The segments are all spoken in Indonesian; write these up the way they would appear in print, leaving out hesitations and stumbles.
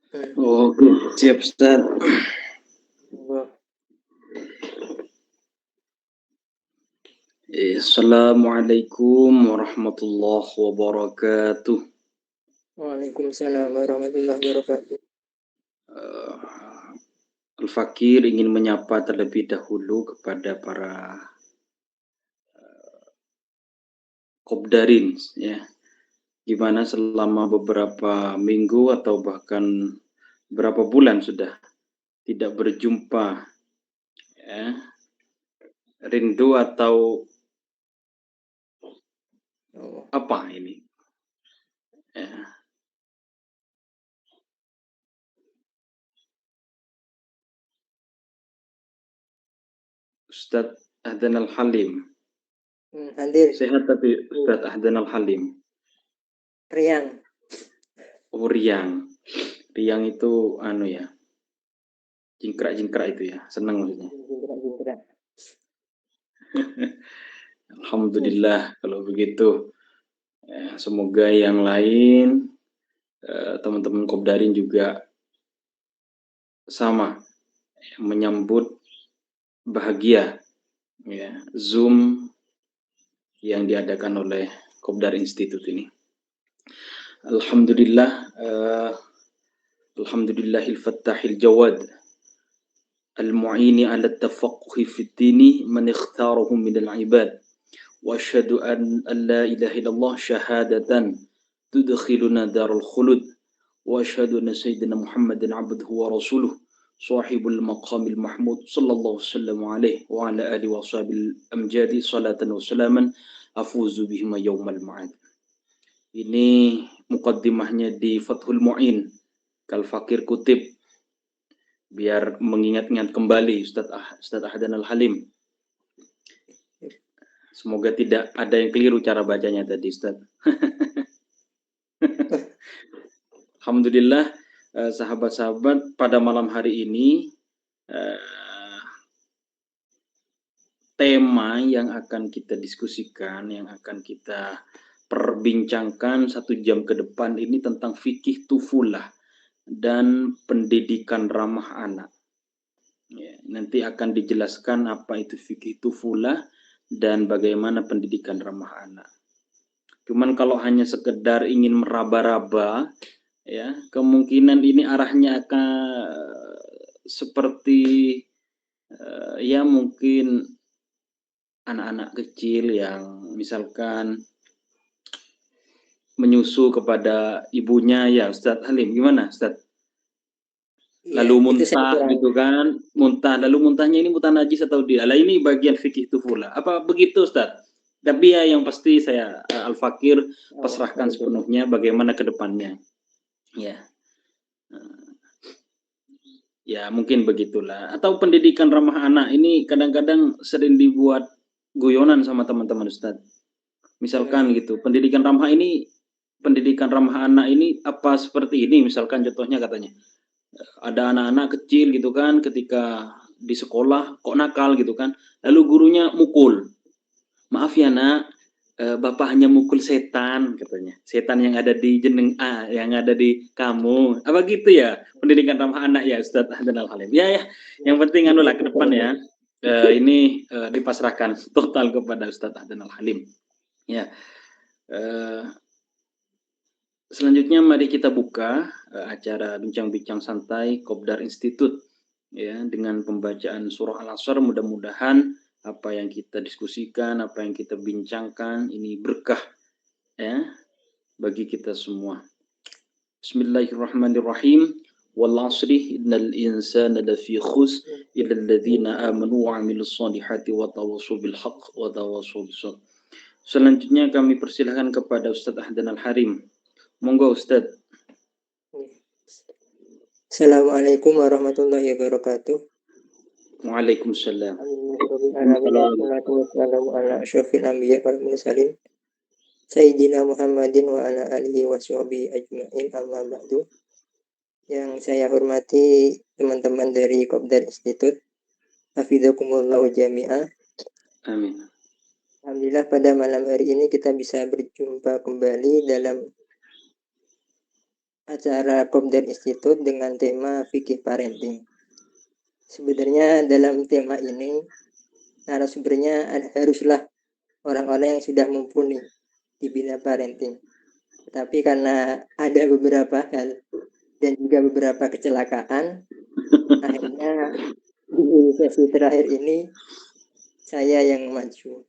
Oke, siap Ustaz. Assalamualaikum warahmatullahi wabarakatuh. Waalaikumsalam warahmatullahi wabarakatuh. Al-Fakir ingin menyapa terlebih dahulu kepada para kopdarin, ya. Gimana selama beberapa minggu atau bahkan berapa bulan sudah tidak berjumpa, ya. Rindu atau apa ini? Ya. Ustadz Ahdan Al-Halim. Hadir. Sehat tapi Ustadz Ahdan Al-Halim. Riang. Oh, Riang. Riang itu ya. Jingkrak-jingkrak itu ya. Senang maksudnya. Jingkrak-jingkrak. Alhamdulillah kalau begitu. Ya, semoga yang lain teman-teman Kopdarin juga sama menyambut bahagia ya Zoom yang diadakan oleh Kopdar Institute ini. Alhamdulillah, Alhamdulillahil Fattahil Jawad Al-Mu'ini ala tafaqquhi fid dini man ikhtarahum minal ibad wa asyhadu an la ilaha illallah syahadatan tudkhiluna darul khulud wa asyhadu anna sayyidina Muhammadan abduhu wa rasuluh sahibul maqamil mahmud sallallahu sallam alaihi wa ala alihi wa sahbihi amjadi salatan wa salaman afuzu bihima yaumal ma'ad. Ini mukaddimahnya di Fathul Mu'in. Kal Fakir kutip biar mengingat-ingat kembali Ustadz Ahdan Al-Halim. Semoga tidak ada yang keliru cara bacanya tadi Ustadz. Alhamdulillah, sahabat-sahabat, pada malam hari ini tema yang akan kita diskusikan, yang akan kita perbincangkan 1 jam ke depan ini tentang fikih tufulah dan pendidikan ramah anak. Ya, nanti akan dijelaskan apa itu fikih tufulah dan bagaimana pendidikan ramah anak. Cuman kalau hanya sekedar ingin meraba-raba, ya kemungkinan ini arahnya akan seperti ya mungkin anak-anak kecil yang misalkan menyusu kepada ibunya ya Ustadz Halim, gimana Ustadz? Lalu muntah gitu kan, lalu muntahnya ini muntah najis atau dia? Lah ini bagian fikih tufulah. Apa begitu Ustadz? Tapi ya yang pasti saya Al-Fakir pasrahkan sepenuhnya bagaimana ke depannya. Ya. Ya mungkin begitulah. Atau pendidikan ramah anak ini kadang-kadang sering dibuat guyonan sama teman-teman Ustadz. Misalkan gitu, pendidikan ramah anak ini apa seperti ini? Misalkan contohnya katanya, ada anak-anak kecil gitu kan, ketika di sekolah kok nakal gitu kan, lalu gurunya mukul. Maaf ya nak, bapak hanya mukul setan katanya, setan yang ada di yang ada di kamu, apa gitu ya pendidikan ramah anak ya Ustadz Ahdan Al-Halim. Ya, yang penting anulah ke depan ya, ini dipasrahkan total kepada Ustadz Ahdan Al-Halim. Ya, selanjutnya mari kita buka acara bincang-bincang santai Kopdar Institute ya dengan pembacaan surah Al-Asr. Mudah-mudahan apa yang kita diskusikan, apa yang kita bincangkan ini berkah ya bagi kita semua. Bismillahirrahmanirrahim. Wal 'asri innal insana lafi khusr illa alladziina aamanu wa 'amilus shalihati wa tawassaw bil haqq wa tawassaw bis sabr. Selanjutnya kami persilahkan kepada Ustadz Ahdan Al-Halim. Monggo Ustadz. Assalamualaikum warahmatullahi wabarakatuh. Waalaikumsalam. Wassalamualaikum ala asyrafil anbiya wal mursalin Sayyidina Muhammadin wa ala alihi wa sahbihi ajma'in, amma ba'du. Yang saya hormati teman-teman dari Kopdar Institute, hafizakumullah jami'ah. Amin. Alhamdulillah pada malam hari ini kita bisa berjumpa kembali dalam acara Kopdar Institute dengan tema fikih parenting. Sebenarnya dalam tema ini narasumbernya haruslah orang-orang yang sudah mumpuni di bidang parenting. Tetapi karena ada beberapa hal dan juga beberapa kecelakaan, akhirnya di sesi terakhir ini saya yang maju.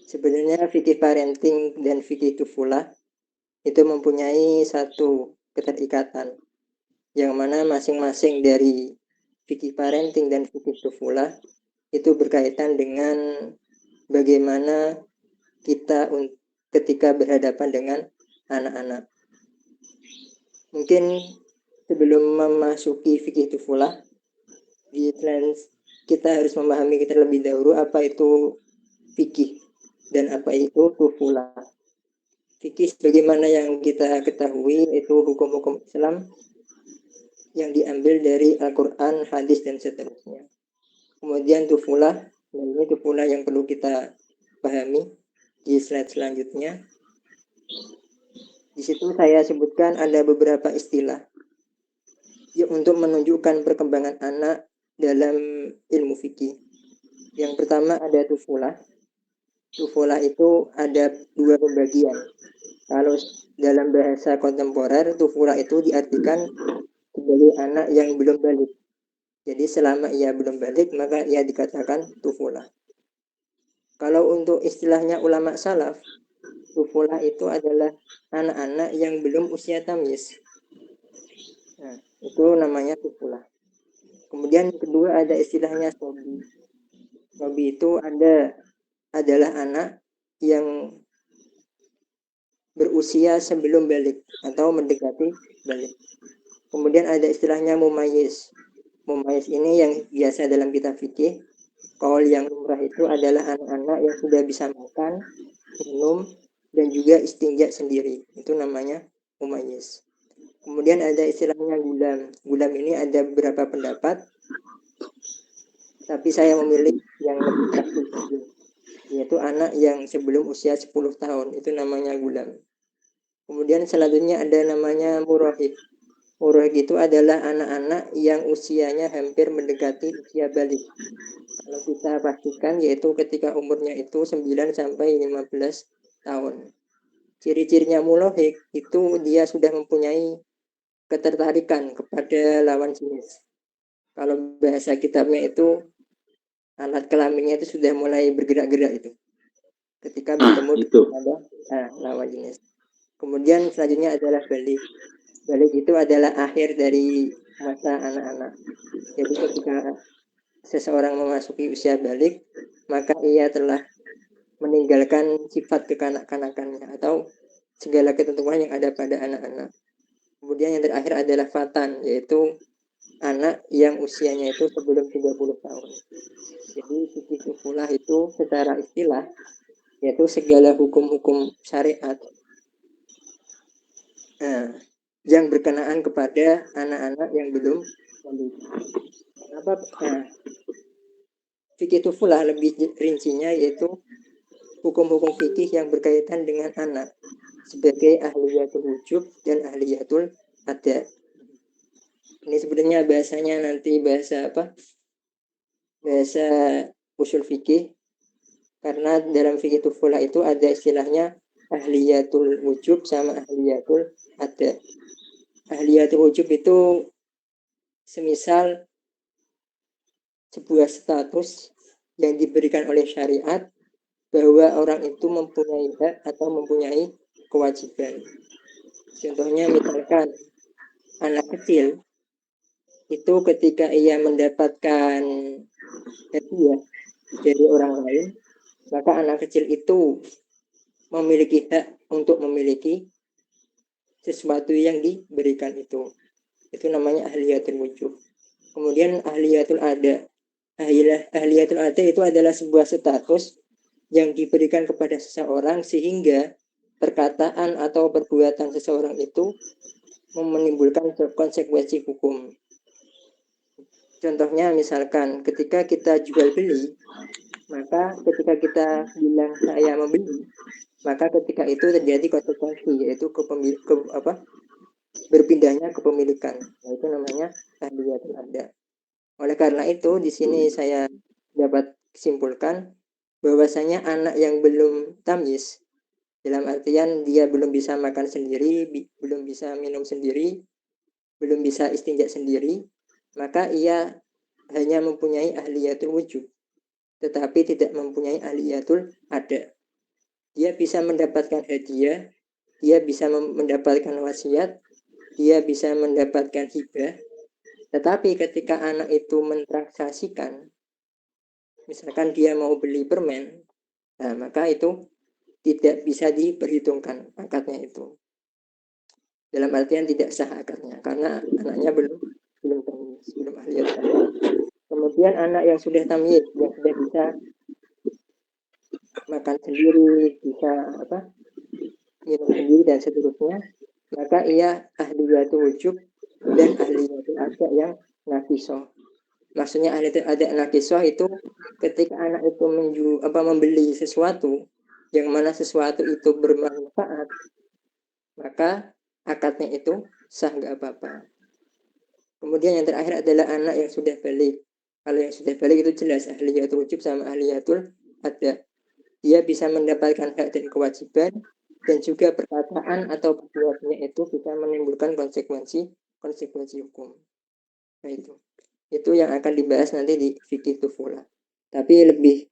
Sebenarnya fikih parenting dan fikih tufulah itu mempunyai satu keterikatan, yang mana masing-masing dari fikih parenting dan fikih tufulah itu berkaitan dengan bagaimana kita ketika berhadapan dengan anak-anak. Mungkin sebelum memasuki fikih tufulah, kita harus memahami terlebih dahulu apa itu fikih dan apa itu tufulah. Fikih sebagaimana yang kita ketahui itu hukum-hukum Islam yang diambil dari Al-Quran, hadis, dan seterusnya. Kemudian tufulah, ini tufulah yang perlu kita pahami di slide selanjutnya. Di situ saya sebutkan ada beberapa istilah untuk menunjukkan perkembangan anak dalam ilmu fikih. Yang pertama ada tufulah. Tufulah itu ada dua pembagian. Kalau dalam bahasa kontemporer, tufulah itu diartikan sebagai anak yang belum balik. Jadi selama ia belum balik, maka ia dikatakan tufulah. Kalau untuk istilahnya ulama salaf, tufulah itu adalah anak-anak yang belum usia tamyiz. Nah, itu namanya tufulah. Kemudian kedua ada istilahnya sobi. Sobi itu adalah anak yang berusia sebelum balik atau mendekati balik. Kemudian ada istilahnya mumayyiz. Mumayyiz ini yang biasa dalam kitab fikih. Qaul yang lumrah itu adalah anak-anak yang sudah bisa makan, minum, dan juga istinja sendiri. Itu namanya mumayyiz. Kemudian ada istilahnya gulam. Gulam ini ada beberapa pendapat, tapi saya memilih yang lebih praktis, yaitu anak yang sebelum usia 10 tahun. Itu namanya gulam. Kemudian selanjutnya ada namanya murahib. Murahib itu adalah anak-anak yang usianya hampir mendekati usia balik. Kalau kita pastikan yaitu ketika umurnya itu 9 sampai 15 tahun. Ciri-cirinya murahib itu dia sudah mempunyai ketertarikan kepada lawan jenis. Kalau bahasa kitabnya itu alat kelaminnya itu sudah mulai bergerak-gerak itu. Ketika bertemu dengan lawan jenis. Kemudian selanjutnya adalah balik. Balik itu adalah akhir dari masa anak-anak. Jadi ketika seseorang memasuki usia balik, maka ia telah meninggalkan sifat kekanak-kanakannya atau segala ketentuan yang ada pada anak-anak. Kemudian yang terakhir adalah fatan, yaitu anak yang usianya itu sebelum 30 tahun. Jadi fikih tufulah itu secara istilah yaitu segala hukum-hukum syariat yang berkenaan kepada anak-anak yang belum balik. Fikih tufulah lebih rincinya yaitu hukum-hukum fikih yang berkaitan dengan anak sebagai ahliyatul wujub dan ahliyatul ada. Ini sebenarnya bahasanya nanti bahasa usul fikih, karena dalam fikih tufulah itu ada istilahnya ahliyatul wujub sama ahliyatul ada. Ahliyatul wujub itu semisal sebuah status yang diberikan oleh syariat bahwa orang itu mempunyai hak atau mempunyai kewajiban. Contohnya misalkan anak kecil itu ketika ia mendapatkan hadiah dari orang lain, maka anak kecil itu memiliki hak untuk memiliki sesuatu yang diberikan itu. Itu namanya ahliyatul wujub. Kemudian ahliyatul ada. Ahliyatul ada itu adalah sebuah status yang diberikan kepada seseorang sehingga perkataan atau perbuatan seseorang itu menimbulkan konsekuensi hukum. Contohnya misalkan ketika kita jual beli, maka ketika kita bilang saya membeli, maka ketika itu terjadi konsekuensi, yaitu berpindahnya kepemilikan. Nah, itu namanya ahliyatul ada. Oleh karena itu, di sini saya dapat simpulkan bahwasanya anak yang belum tamyiz, dalam artian dia belum bisa makan sendiri, belum bisa minum sendiri, belum bisa istinja sendiri, maka ia hanya mempunyai ahliyatul wujud, tetapi tidak mempunyai ahliyatul ada. Dia bisa mendapatkan hadiah, dia bisa mendapatkan wasiat, dia bisa mendapatkan hibah, tetapi ketika anak itu mentransaksikan, misalkan dia mau beli permen, nah maka itu tidak bisa diperhitungkan akadnya itu. Dalam artian tidak sah akadnya, karena anaknya belum tamyiz, belum ahliyat. Kemudian anak yang sudah tamyiz, yang sudah bisa makan sendiri, bisa minum sendiri dan seterusnya, maka ia ahliyatul wujub dan ahliyatul ada yang naqisoh. Maksudnya ahliyatul ada naqisoh itu ketika anak itu membeli sesuatu yang mana sesuatu itu bermanfaat, maka akadnya itu sah nggak apa-apa. Kemudian yang terakhir adalah anak yang sudah balik. Kalau yang sudah balik itu jelas ahliyatul wujub sama ahliyatul ada. Dia bisa mendapatkan hak dan kewajiban, dan juga perkataan atau perbuatannya itu bisa menimbulkan konsekuensi hukum. Nah itu yang akan dibahas nanti di fikih tufulah. Tapi lebih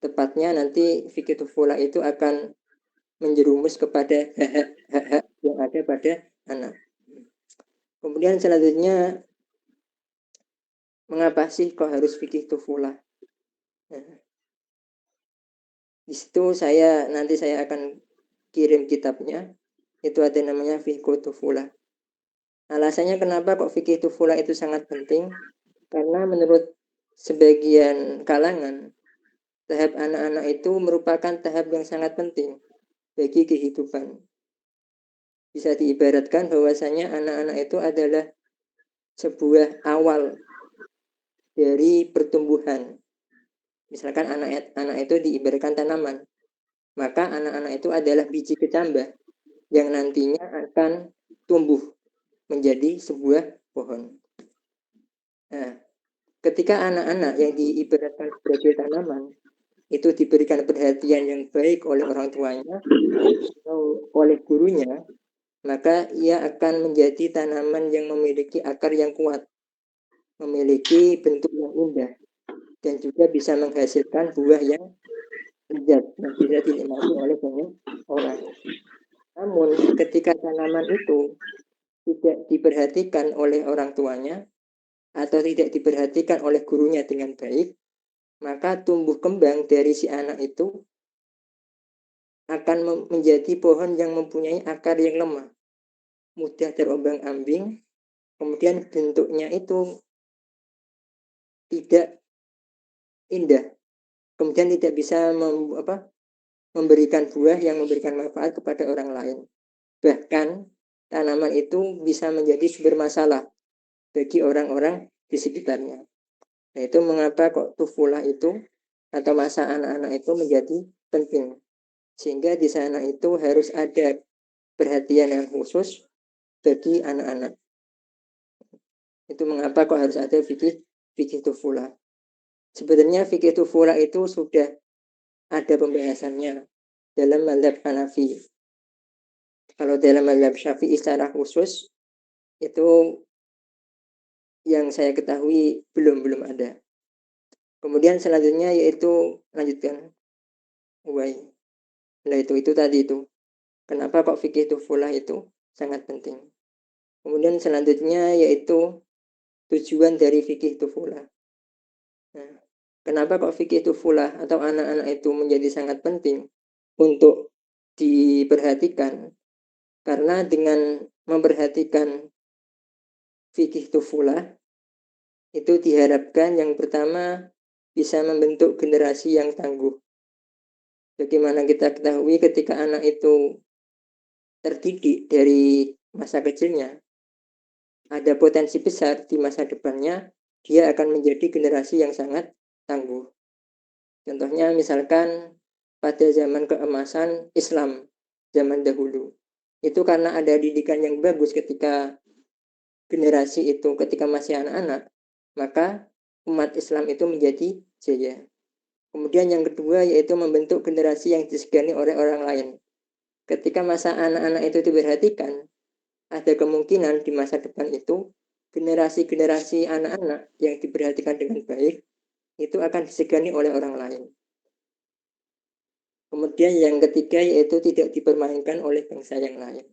tepatnya nanti fikih tufulah itu akan menjerumus kepada hak-hak yang ada pada anak. Kemudian selanjutnya, mengapa sih kok harus fikih tufulah? Nah, di situ nanti saya akan kirim kitabnya. Itu ada namanya fikih tufulah. Alasannya kenapa kok fikih tufulah itu sangat penting? Karena menurut sebagian kalangan, tahap anak-anak itu merupakan tahap yang sangat penting bagi kehidupan. Bisa diibaratkan bahwasanya anak-anak itu adalah sebuah awal dari pertumbuhan. Misalkan anak itu diibaratkan tanaman, maka anak-anak itu adalah biji kecambah yang nantinya akan tumbuh menjadi sebuah pohon. Nah, ketika anak-anak yang diibaratkan sebagai tanaman itu diberikan perhatian yang baik oleh orang tuanya atau oleh gurunya, maka ia akan menjadi tanaman yang memiliki akar yang kuat, memiliki bentuk yang indah, dan juga bisa menghasilkan buah yang lezat yang bisa dinikmati oleh banyak orang. Namun ketika tanaman itu tidak diperhatikan oleh orang tuanya atau tidak diperhatikan oleh gurunya dengan baik, maka tumbuh kembang dari si anak itu akan menjadi pohon yang mempunyai akar yang lemah, mudah terombang-ambing, kemudian bentuknya itu tidak indah, kemudian tidak bisa memberikan buah yang memberikan manfaat kepada orang lain. Bahkan tanaman itu bisa menjadi sumber masalah bagi orang-orang di sekitarnya. Nah, itu mengapa kok tufulah itu atau masa anak-anak itu menjadi penting. Sehingga di sana itu harus ada perhatian yang khusus bagi anak-anak. Itu mengapa kok harus ada fikih tufulah. Sebenarnya fikih tufulah itu sudah ada pembahasannya dalam mazhab Hanafi. Kalau dalam mazhab Syafi'i secara khusus itu yang saya ketahui belum ada. Kemudian selanjutnya yaitu lanjutkan. Nah itu tadi itu. Kenapa kok fikih tufulah itu sangat penting. Kemudian selanjutnya yaitu tujuan dari fikih tufulah. Nah, kenapa kok fikih tufulah atau anak-anak itu menjadi sangat penting untuk diperhatikan? Karena dengan memperhatikan fikih tufulah itu diharapkan yang pertama bisa membentuk generasi yang tangguh. Bagaimana kita ketahui ketika anak itu terdidik dari masa kecilnya, ada potensi besar di masa depannya dia akan menjadi generasi yang sangat tangguh. Contohnya misalkan pada zaman keemasan Islam zaman dahulu, itu karena ada didikan yang bagus ketika generasi itu ketika masih anak-anak, maka umat Islam itu menjadi jaya. Kemudian yang kedua yaitu membentuk generasi yang disegani oleh orang lain. Ketika masa anak-anak itu diperhatikan, ada kemungkinan di masa depan itu generasi-generasi anak-anak yang diperhatikan dengan baik itu akan disegani oleh orang lain. Kemudian yang ketiga yaitu tidak dipermainkan oleh bangsa yang lain.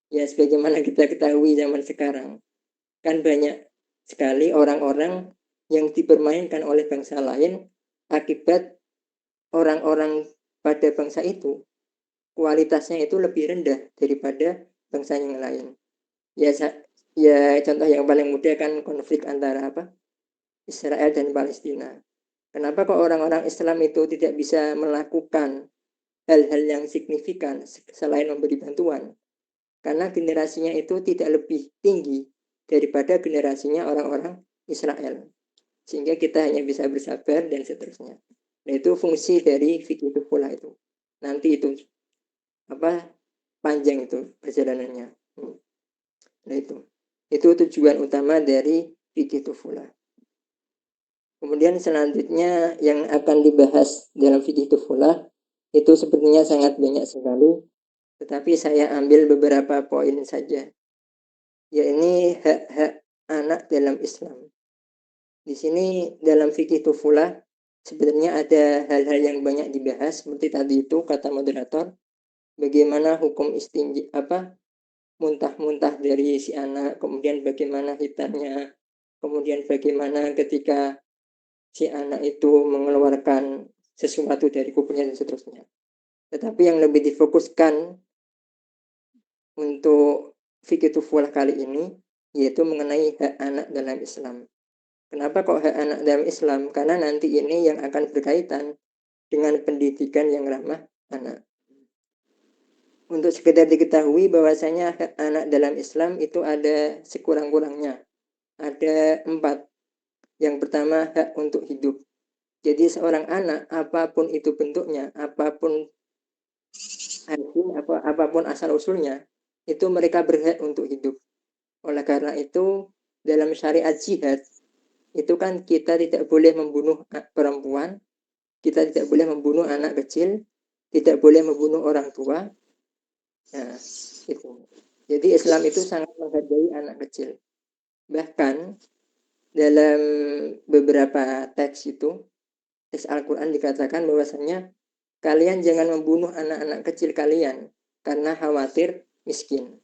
Ya sebagaimana kita ketahui zaman sekarang, kan banyak sekali orang-orang yang dipermainkan oleh bangsa lain akibat orang-orang pada bangsa itu kualitasnya itu lebih rendah daripada bangsa yang lain. Ya, ya contoh yang paling mudah kan konflik antara Israel dan Palestina. Kenapa kok orang-orang Islam itu tidak bisa melakukan hal-hal yang signifikan selain memberi bantuan? Karena generasinya itu tidak lebih tinggi daripada generasinya orang-orang Israel. Sehingga kita hanya bisa bersabar dan seterusnya. Nah itu fungsi dari fikih pula itu. Nanti itu panjang itu perjalanannya. Nah itu tujuan utama dari fikih pula. Kemudian selanjutnya yang akan dibahas dalam fikih pula itu sebenarnya sangat banyak sekali, tetapi saya ambil beberapa poin saja. Ya ini hak-hak anak dalam Islam. Di sini dalam fikih pula sebenarnya ada hal-hal yang banyak dibahas seperti tadi itu kata moderator, bagaimana hukum muntah-muntah dari si anak, kemudian bagaimana hitamnya, kemudian bagaimana ketika si anak itu mengeluarkan sesuatu dari kuburnya dan seterusnya. Tetapi yang lebih difokuskan untuk fikih tufulah kali ini yaitu mengenai hak anak dalam Islam. Kenapa kok hak anak dalam Islam? Karena nanti ini yang akan berkaitan dengan pendidikan yang ramah anak. Untuk sekedar diketahui bahwasanya hak anak dalam Islam itu ada sekurang-kurangnya. Ada 4. Yang pertama hak untuk hidup. Jadi seorang anak apapun itu bentuknya, apapun apapun asal usulnya, itu mereka berhak untuk hidup. Oleh karena itu dalam syariat jihad itu kan kita tidak boleh membunuh perempuan, kita tidak boleh membunuh anak kecil, tidak boleh membunuh orang tua. Nah, itu. Jadi Islam itu sangat menghargai anak kecil. Bahkan dalam beberapa teks itu, teks Al-Quran dikatakan bahwasanya kalian jangan membunuh anak-anak kecil kalian karena khawatir miskin.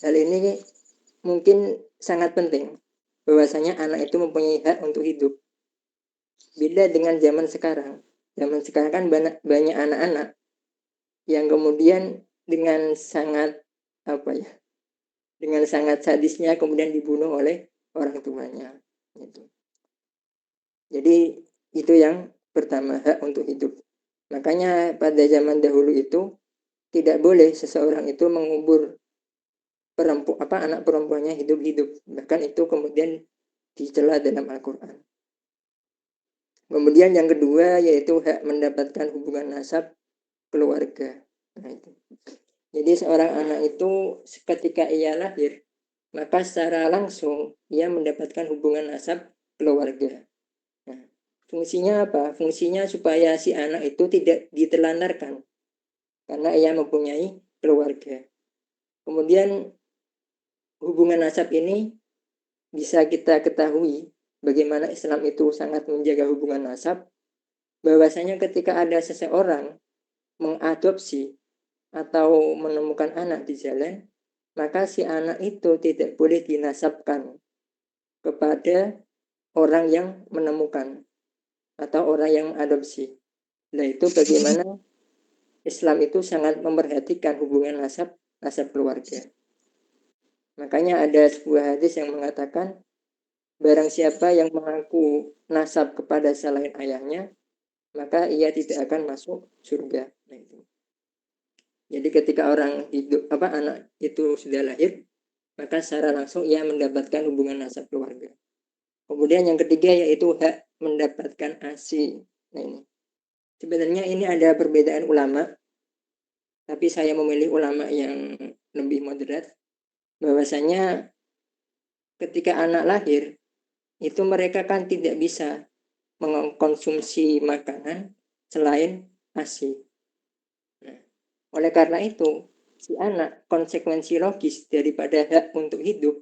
Hal ini mungkin sangat penting bahwasanya anak itu mempunyai hak untuk hidup. Beda dengan zaman sekarang. Zaman sekarang kan banyak anak-anak yang kemudian dengan sangat dengan sangat sadisnya kemudian dibunuh oleh orang tuanya. Gitu. Jadi itu yang pertama, hak untuk hidup. Makanya pada zaman dahulu itu tidak boleh seseorang itu mengubur anak perempuannya hidup-hidup. Bahkan itu kemudian dicela dalam Al-Quran. Kemudian yang kedua yaitu hak mendapatkan hubungan nasab keluarga. Nah, itu. Jadi seorang anak itu ketika ia lahir, maka secara langsung ia mendapatkan hubungan nasab keluarga. Nah, fungsinya apa? Fungsinya supaya si anak itu tidak ditelantarkan karena ia mempunyai keluarga. Kemudian hubungan nasab ini bisa kita ketahui bagaimana Islam itu sangat menjaga hubungan nasab, bahwasanya ketika ada seseorang mengadopsi atau menemukan anak di jalan, maka si anak itu tidak boleh dinasabkan kepada orang yang menemukan atau orang yang mengadopsi. Nah itu bagaimana Islam itu sangat memperhatikan hubungan nasab keluarga. Makanya ada sebuah hadis yang mengatakan barang siapa yang mengaku nasab kepada selain ayahnya, maka ia tidak akan masuk surga. Nah, itu. Jadi ketika anak itu sudah lahir, maka secara langsung ia mendapatkan hubungan nasab keluarga. Kemudian yang ketiga yaitu hak mendapatkan ASI. Nah ini. Sebenarnya ini ada perbedaan ulama tapi saya memilih ulama yang lebih moderat, bahwasanya ketika anak lahir, itu mereka kan tidak bisa mengkonsumsi makanan selain ASI. Nah, oleh karena itu, si anak konsekuensi logis daripada hak untuk hidup,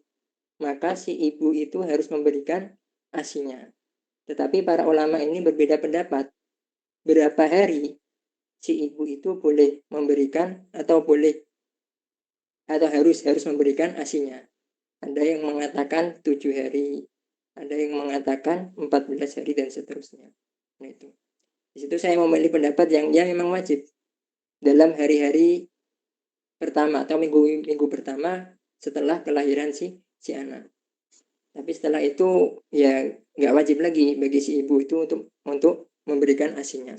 maka si ibu itu harus memberikan ASINya. Tetapi para ulama ini berbeda pendapat. Berapa hari si ibu itu boleh memberikan atau harus memberikan ASINya. Ada yang mengatakan 7 hari, ada yang mengatakan 14 hari dan seterusnya. Nah itu. Di situ saya memilih pendapat yang memang wajib dalam hari-hari pertama atau minggu pertama setelah kelahiran si anak. Tapi setelah itu ya nggak wajib lagi bagi si ibu itu untuk memberikan ASINya,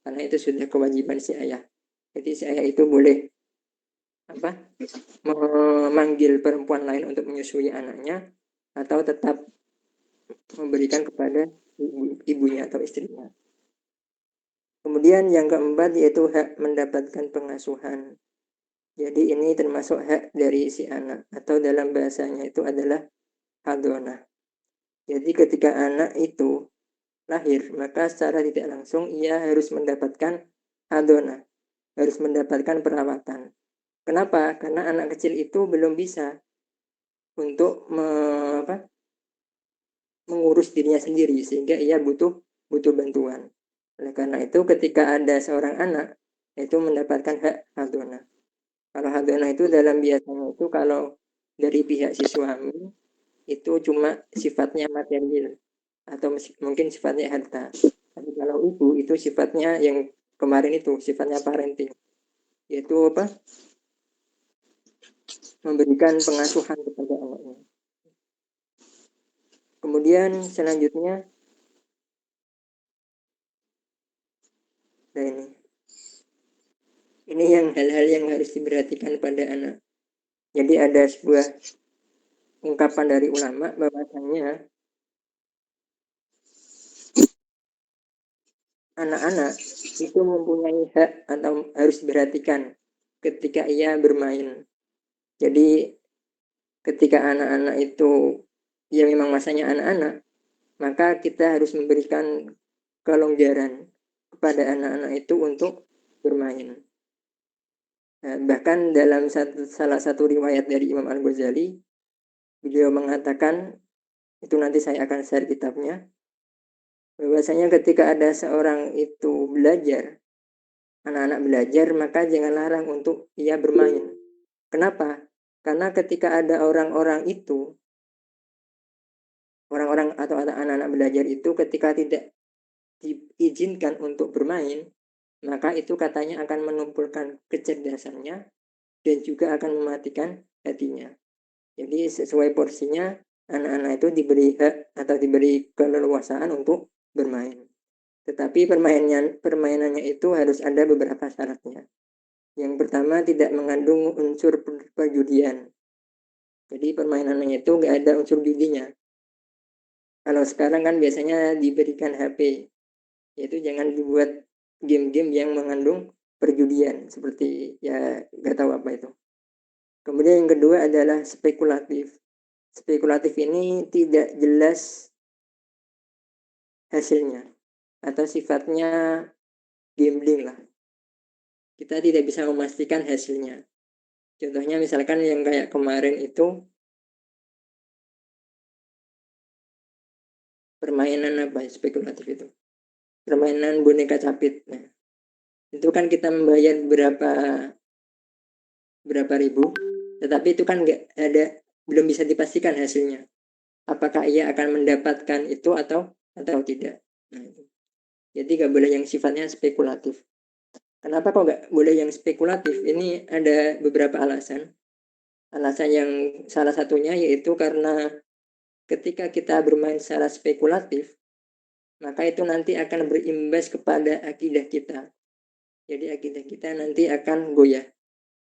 karena itu sudah kewajiban si ayah. Jadi si ayah itu boleh memanggil perempuan lain untuk menyusui anaknya, atau tetap memberikan kepada ibunya atau istrinya. Kemudian yang keempat yaitu hak mendapatkan pengasuhan. Jadi ini termasuk hak dari si anak, atau dalam bahasanya itu adalah hadonah. Jadi ketika anak itu lahir, maka secara tidak langsung ia harus mendapatkan hadonah, harus mendapatkan perawatan. Kenapa? Karena anak kecil itu belum bisa untuk mengurus dirinya sendiri, sehingga ia butuh bantuan. Oleh karena itu ketika ada seorang anak itu mendapatkan hak hadonah. Kalau hadonah itu dalam biasanya itu kalau dari pihak si suami itu cuma sifatnya material atau mungkin sifatnya harta. Tapi kalau ibu itu sifatnya yang kemarin itu sifatnya parenting, yaitu memberikan pengasuhan kepada anaknya. Kemudian selanjutnya nah ini yang hal-hal yang harus diperhatikan pada anak. Jadi ada sebuah ungkapan dari ulama bahwasanya anak-anak itu mempunyai hak atau harus diperhatikan ketika ia bermain. Jadi ketika anak-anak itu ya memang masanya anak-anak, maka kita harus memberikan kelonggaran kepada anak-anak itu untuk bermain. Nah, bahkan dalam salah satu riwayat dari Imam Al-Ghazali, beliau mengatakan, itu nanti saya akan share kitabnya, bahwasanya ketika ada seorang itu belajar, anak-anak belajar, maka jangan larang untuk ia bermain. Kenapa? Karena ketika ada orang-orang itu, orang-orang atau anak-anak belajar itu ketika tidak diizinkan untuk bermain, maka itu katanya akan menumpulkan kecerdasannya dan juga akan mematikan hatinya. Jadi sesuai porsinya, anak-anak itu diberi hak atau diberi keleluasaan untuk bermain. Tetapi permainannya itu harus ada beberapa syaratnya. Yang pertama, tidak mengandung unsur perjudian. Jadi permainannya itu nggak ada unsur judinya. Kalau sekarang kan biasanya diberikan HP, yaitu jangan dibuat game-game yang mengandung perjudian, seperti ya nggak tahu apa itu. Kemudian yang kedua adalah spekulatif. Spekulatif ini tidak jelas hasilnya atau sifatnya gambling lah. Kita tidak bisa memastikan hasilnya. Contohnya misalkan yang kayak kemarin itu permainan apa spekulatif itu? Permainan boneka capit. Nah, itu kan kita membayar berapa ribu, tetapi itu kan nggak ada, belum bisa dipastikan hasilnya. Apakah ia akan mendapatkan itu atau tidak. Nah, itu. Jadi nggak boleh yang sifatnya spekulatif. Kenapa kok nggak boleh yang spekulatif? Ini ada beberapa alasan. Alasan yang salah satunya yaitu karena ketika kita bermain secara spekulatif, maka itu nanti akan berimbas kepada akidah kita. Jadi akidah kita nanti akan goyah.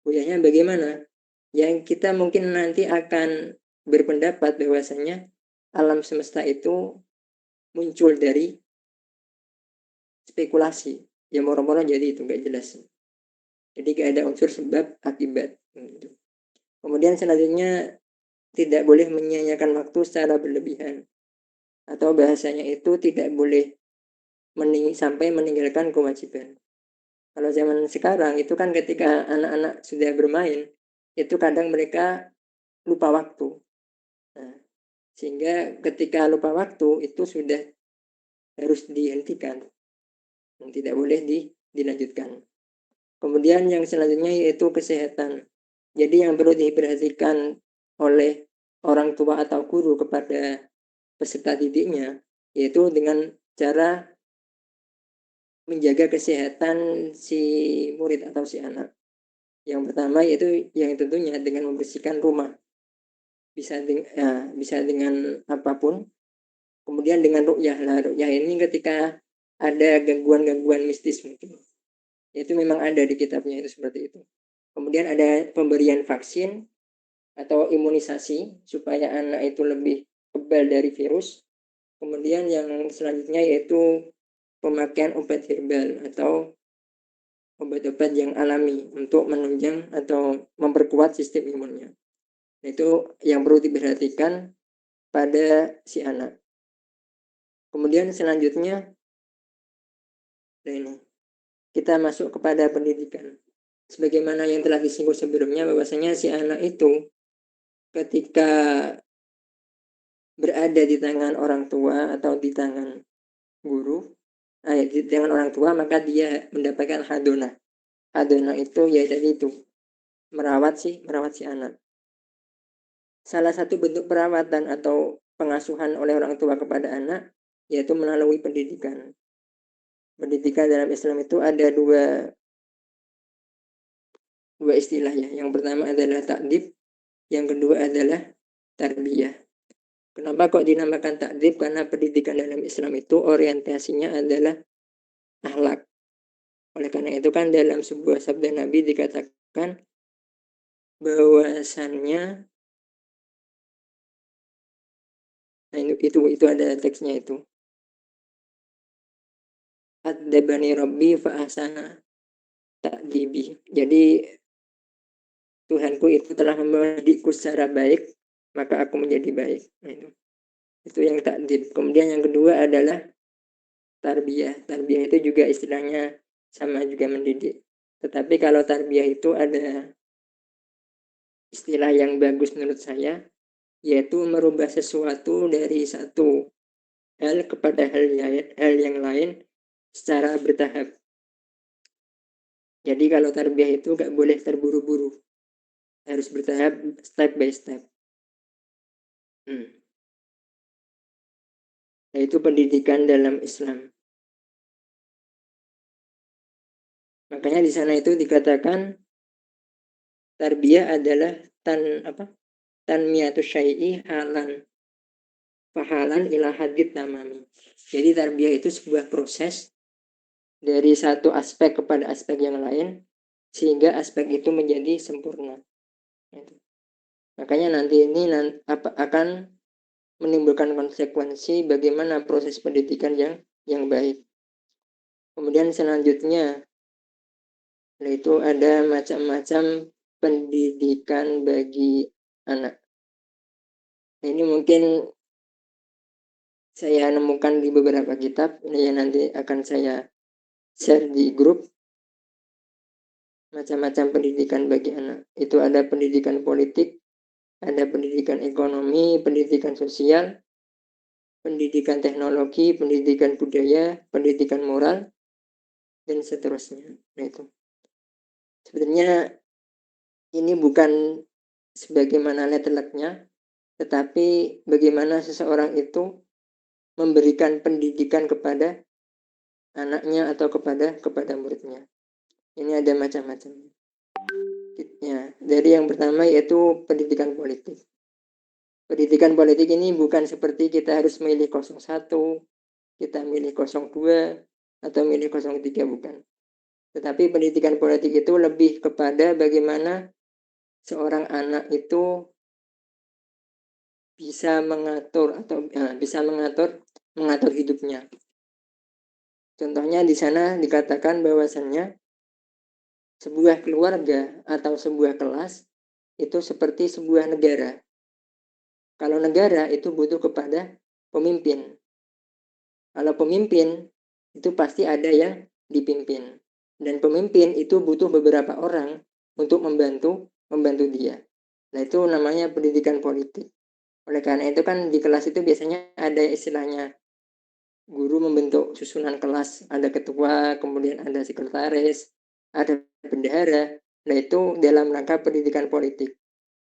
Goyahnya bagaimana? Yang kita mungkin nanti akan berpendapat bahwasanya alam semesta itu muncul dari spekulasi. Ya moro-moro jadi itu nggak jelas. Jadi gak ada unsur sebab akibat. Kemudian selanjutnya tidak boleh menyia-nyiakan waktu secara berlebihan. Atau bahasanya itu tidak boleh sampai meninggalkan kewajiban. Kalau zaman sekarang itu kan ketika anak-anak sudah bermain, itu kadang mereka lupa waktu. Nah, sehingga ketika lupa waktu itu sudah harus dihentikan. Dan tidak boleh dilanjutkan. Kemudian yang selanjutnya yaitu kesehatan. Jadi yang perlu diperhatikan oleh orang tua atau guru kepada peserta didiknya yaitu dengan cara menjaga kesehatan si murid atau si anak. Yang pertama yaitu yang tentunya dengan membersihkan rumah. Bisa dengan apapun. Kemudian dengan ruqyah. Nah, ruqyah ini ketika ada gangguan-gangguan mistis mungkin. Itu memang ada di kitabnya itu seperti itu. Kemudian ada pemberian vaksin atau imunisasi supaya anak itu lebih kebal dari virus. Kemudian yang selanjutnya yaitu pemakaian obat herbal atau obat-obat yang alami untuk menunjang atau memperkuat sistem imunnya. Itu yang perlu diperhatikan pada si anak. Kemudian selanjutnya ini kita masuk kepada pendidikan. Sebagaimana yang telah disinggung sebelumnya bahwasanya si anak itu ketika berada di tangan orang tua atau di tangan guru, di tangan orang tua, maka dia mendapatkan hadonah. Hadonah itu ya tadi itu merawat si anak. Salah satu bentuk perawatan atau pengasuhan oleh orang tua kepada anak yaitu melalui pendidikan. Pendidikan dalam Islam itu ada dua istilah ya. Yang pertama adalah ta'dib, yang kedua adalah tarbiyah. Kenapa kok dinamakan ta'dib? Karena pendidikan dalam Islam itu orientasinya adalah akhlak. Oleh karena itu kan dalam sebuah sabda Nabi dikatakan bahwasannya itu ada teksnya itu. Adzabani Rabbi fa ahsana ta'dibi. Jadi Tuhanku itu telah mendidikku secara baik, maka aku menjadi baik. Nah, itu yang ta'dib. Kemudian yang kedua adalah tarbiyah. Tarbiyah itu juga istilahnya sama juga mendidik. Tetapi kalau tarbiyah itu ada istilah yang bagus menurut saya, yaitu merubah sesuatu dari satu hal kepada hal yang lain secara bertahap. Jadi kalau tarbiyah itu gak boleh terburu-buru, harus bertahap, step by step. Yaitu pendidikan dalam Islam. Makanya di sana itu dikatakan tarbiyah adalah tanmiyatus syai'i halan fahalan ila hadid namami. Jadi tarbiyah itu sebuah proses dari satu aspek kepada aspek yang lain sehingga aspek itu menjadi sempurna. Makanya nanti ini akan menimbulkan konsekuensi bagaimana proses pendidikan yang baik. Kemudian selanjutnya yaitu ada macam-macam pendidikan bagi anak. Ini mungkin saya nemukan di beberapa kitab, ini yang nanti akan saya share di grup. Macam-macam pendidikan bagi anak. Itu ada pendidikan politik, ada pendidikan ekonomi, pendidikan sosial, pendidikan teknologi, pendidikan budaya, pendidikan moral, dan seterusnya. Nah itu. Sebenarnya ini bukan sebagaimana letter-letternya, tetapi bagaimana seseorang itu memberikan pendidikan kepada anaknya atau kepada muridnya. Ini ada macam-macam. Ya, dari yang pertama yaitu pendidikan politik. Pendidikan politik ini bukan seperti kita harus milih 01, kita milih 02, atau milih 03, bukan. Tetapi pendidikan politik itu lebih kepada bagaimana seorang anak itu bisa mengatur hidupnya. Contohnya di sana dikatakan bahwasannya sebuah keluarga atau sebuah kelas itu seperti sebuah negara. Kalau negara itu butuh kepada pemimpin. Kalau pemimpin itu pasti ada yang dipimpin. Dan pemimpin itu butuh beberapa orang untuk membantu dia. Nah, itu namanya pendidikan politik. Oleh karena itu kan di kelas itu biasanya ada istilahnya guru membentuk susunan kelas, ada ketua, kemudian ada sekretaris, ada bendahara. Nah, itu dalam rangka pendidikan politik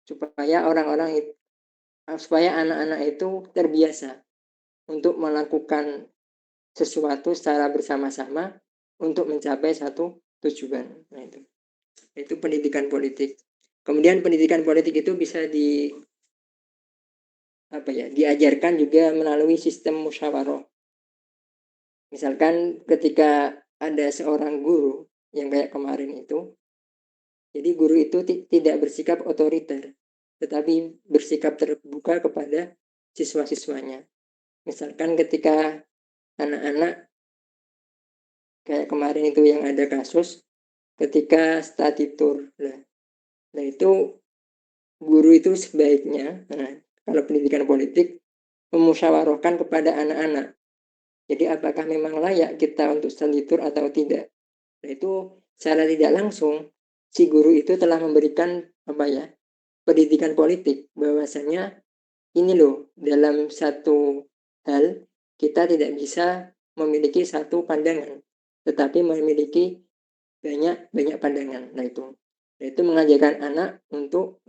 supaya supaya anak-anak itu terbiasa untuk melakukan sesuatu secara bersama-sama untuk mencapai satu tujuan. Nah, itu pendidikan politik. Kemudian pendidikan politik itu bisa diajarkan juga melalui sistem musyawarah. Misalkan ketika ada seorang guru yang kayak kemarin itu, jadi guru itu tidak bersikap otoriter, tetapi bersikap terbuka kepada siswa-siswanya. Misalkan ketika anak-anak kayak kemarin itu yang ada kasus ketika study tour. Nah itu guru itu sebaiknya, kalau pendidikan politik, memusyawarahkan kepada anak-anak. Jadi apakah memang layak kita untuk study tour atau tidak. Nah itu secara tidak langsung si guru itu telah memberikan pendidikan politik bahwasanya ini loh dalam satu hal kita tidak bisa memiliki satu pandangan tetapi memiliki banyak pandangan. Nah itu mengajarkan anak untuk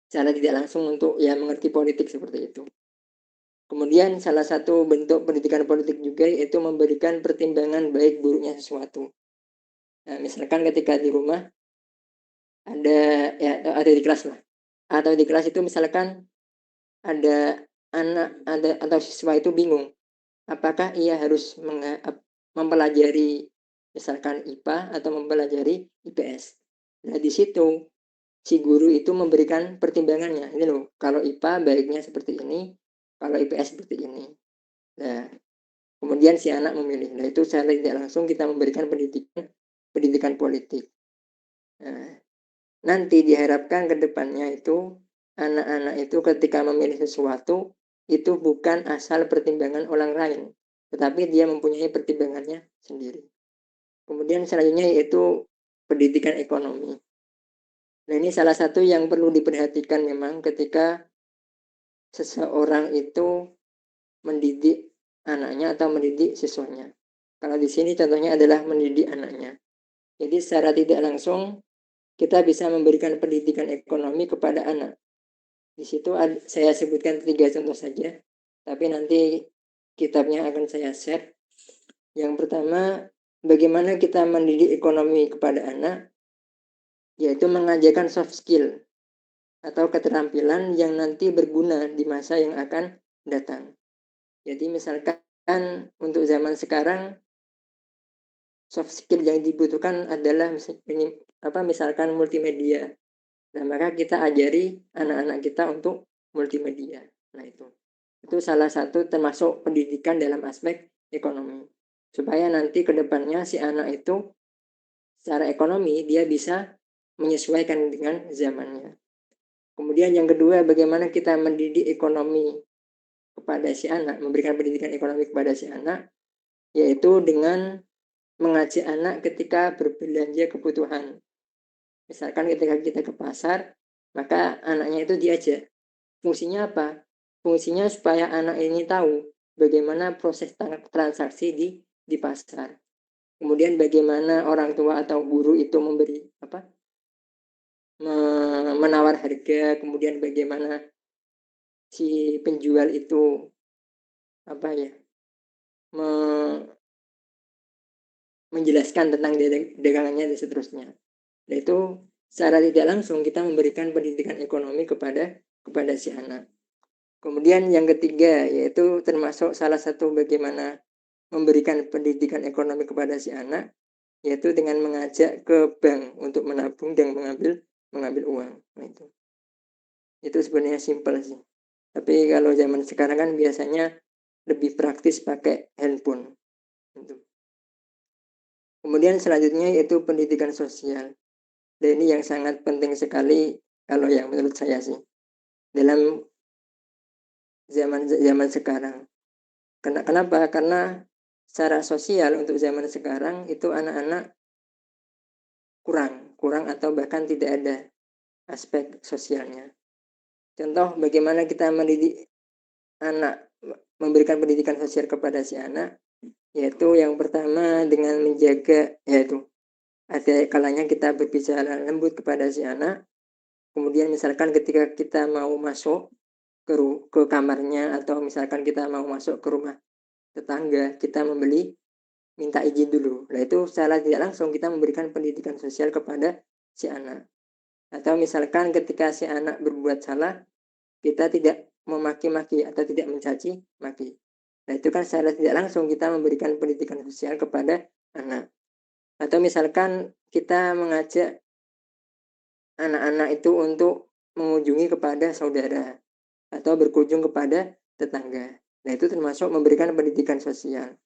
secara tidak langsung untuk mengerti politik seperti itu. Kemudian salah satu bentuk pendidikan politik juga yaitu memberikan pertimbangan baik buruknya sesuatu. Nah, misalkan ketika di rumah ada di kelas lah, atau di kelas itu misalkan ada atau siswa itu bingung apakah ia harus mempelajari misalkan IPA atau mempelajari IPS. Nah di situ si guru itu memberikan pertimbangannya. Ini loh, kalau IPA baiknya seperti ini, kalau IPS seperti ini. Nah, kemudian si anak memilih. Nah, itu secara tidak langsung kita memberikan pendidikan politik. Nah, nanti diharapkan ke depannya itu anak-anak itu ketika memilih sesuatu itu bukan asal pertimbangan orang lain, tetapi dia mempunyai pertimbangannya sendiri. Kemudian selanjutnya yaitu pendidikan ekonomi. Nah ini salah satu yang perlu diperhatikan memang ketika seseorang itu mendidik anaknya atau mendidik siswanya. Kalau di sini contohnya adalah mendidik anaknya. Jadi secara tidak langsung kita bisa memberikan pendidikan ekonomi kepada anak. Di situ saya sebutkan 3 contoh saja, tapi nanti kitabnya akan saya share. Yang pertama, bagaimana kita mendidik ekonomi kepada anak, yaitu mengajarkan soft skill atau keterampilan yang nanti berguna di masa yang akan datang. Jadi misalkan untuk zaman sekarang soft skill yang dibutuhkan adalah misalkan multimedia. Nah, maka kita ajari anak-anak kita untuk multimedia. Nah, itu salah satu termasuk pendidikan dalam aspek ekonomi. Supaya nanti ke depannya si anak itu secara ekonomi dia bisa menyesuaikan dengan zamannya. Kemudian yang kedua, bagaimana kita mendidik ekonomi kepada si anak, memberikan pendidikan ekonomi kepada si anak, yaitu dengan mengajak anak ketika berbelanja kebutuhan. Misalkan ketika kita ke pasar, maka anaknya itu diajak. Fungsinya apa? Fungsinya supaya anak ini tahu bagaimana proses transaksi di pasar. Kemudian bagaimana orang tua atau guru itu menawar harga, kemudian bagaimana si penjual itu menjelaskan tentang dagangannya dan seterusnya. Dan itu secara tidak langsung kita memberikan pendidikan ekonomi kepada si anak. Kemudian yang ketiga yaitu termasuk salah satu bagaimana memberikan pendidikan ekonomi kepada si anak, yaitu dengan mengajak ke bank untuk menabung dan mengambil uang. Nah, itu sebenarnya simpel sih. Tapi kalau zaman sekarang kan biasanya lebih praktis pakai handphone. Gitu. Kemudian selanjutnya yaitu pendidikan sosial. Dan ini yang sangat penting sekali kalau yang menurut saya sih dalam zaman sekarang. Kenapa? Karena secara sosial untuk zaman sekarang itu anak-anak kurang atau bahkan tidak ada aspek sosialnya. Contoh bagaimana kita mendidik anak, memberikan pendidikan sosial kepada si anak, yaitu yang pertama dengan menjaga, yaitu ada kalanya kita berbicara lembut kepada si anak. Kemudian misalkan ketika kita mau masuk ke kamarnya atau misalkan kita mau masuk ke rumah tetangga, kita minta izin dulu. Nah itu secara tidak langsung kita memberikan pendidikan sosial kepada si anak. Atau misalkan ketika si anak berbuat salah, kita tidak memaki-maki atau tidak mencaci maki. Nah itu kan secara tidak langsung kita memberikan pendidikan sosial kepada anak. Atau misalkan kita mengajak anak-anak itu untuk mengunjungi kepada saudara atau berkunjung kepada tetangga. Nah itu termasuk memberikan pendidikan sosial.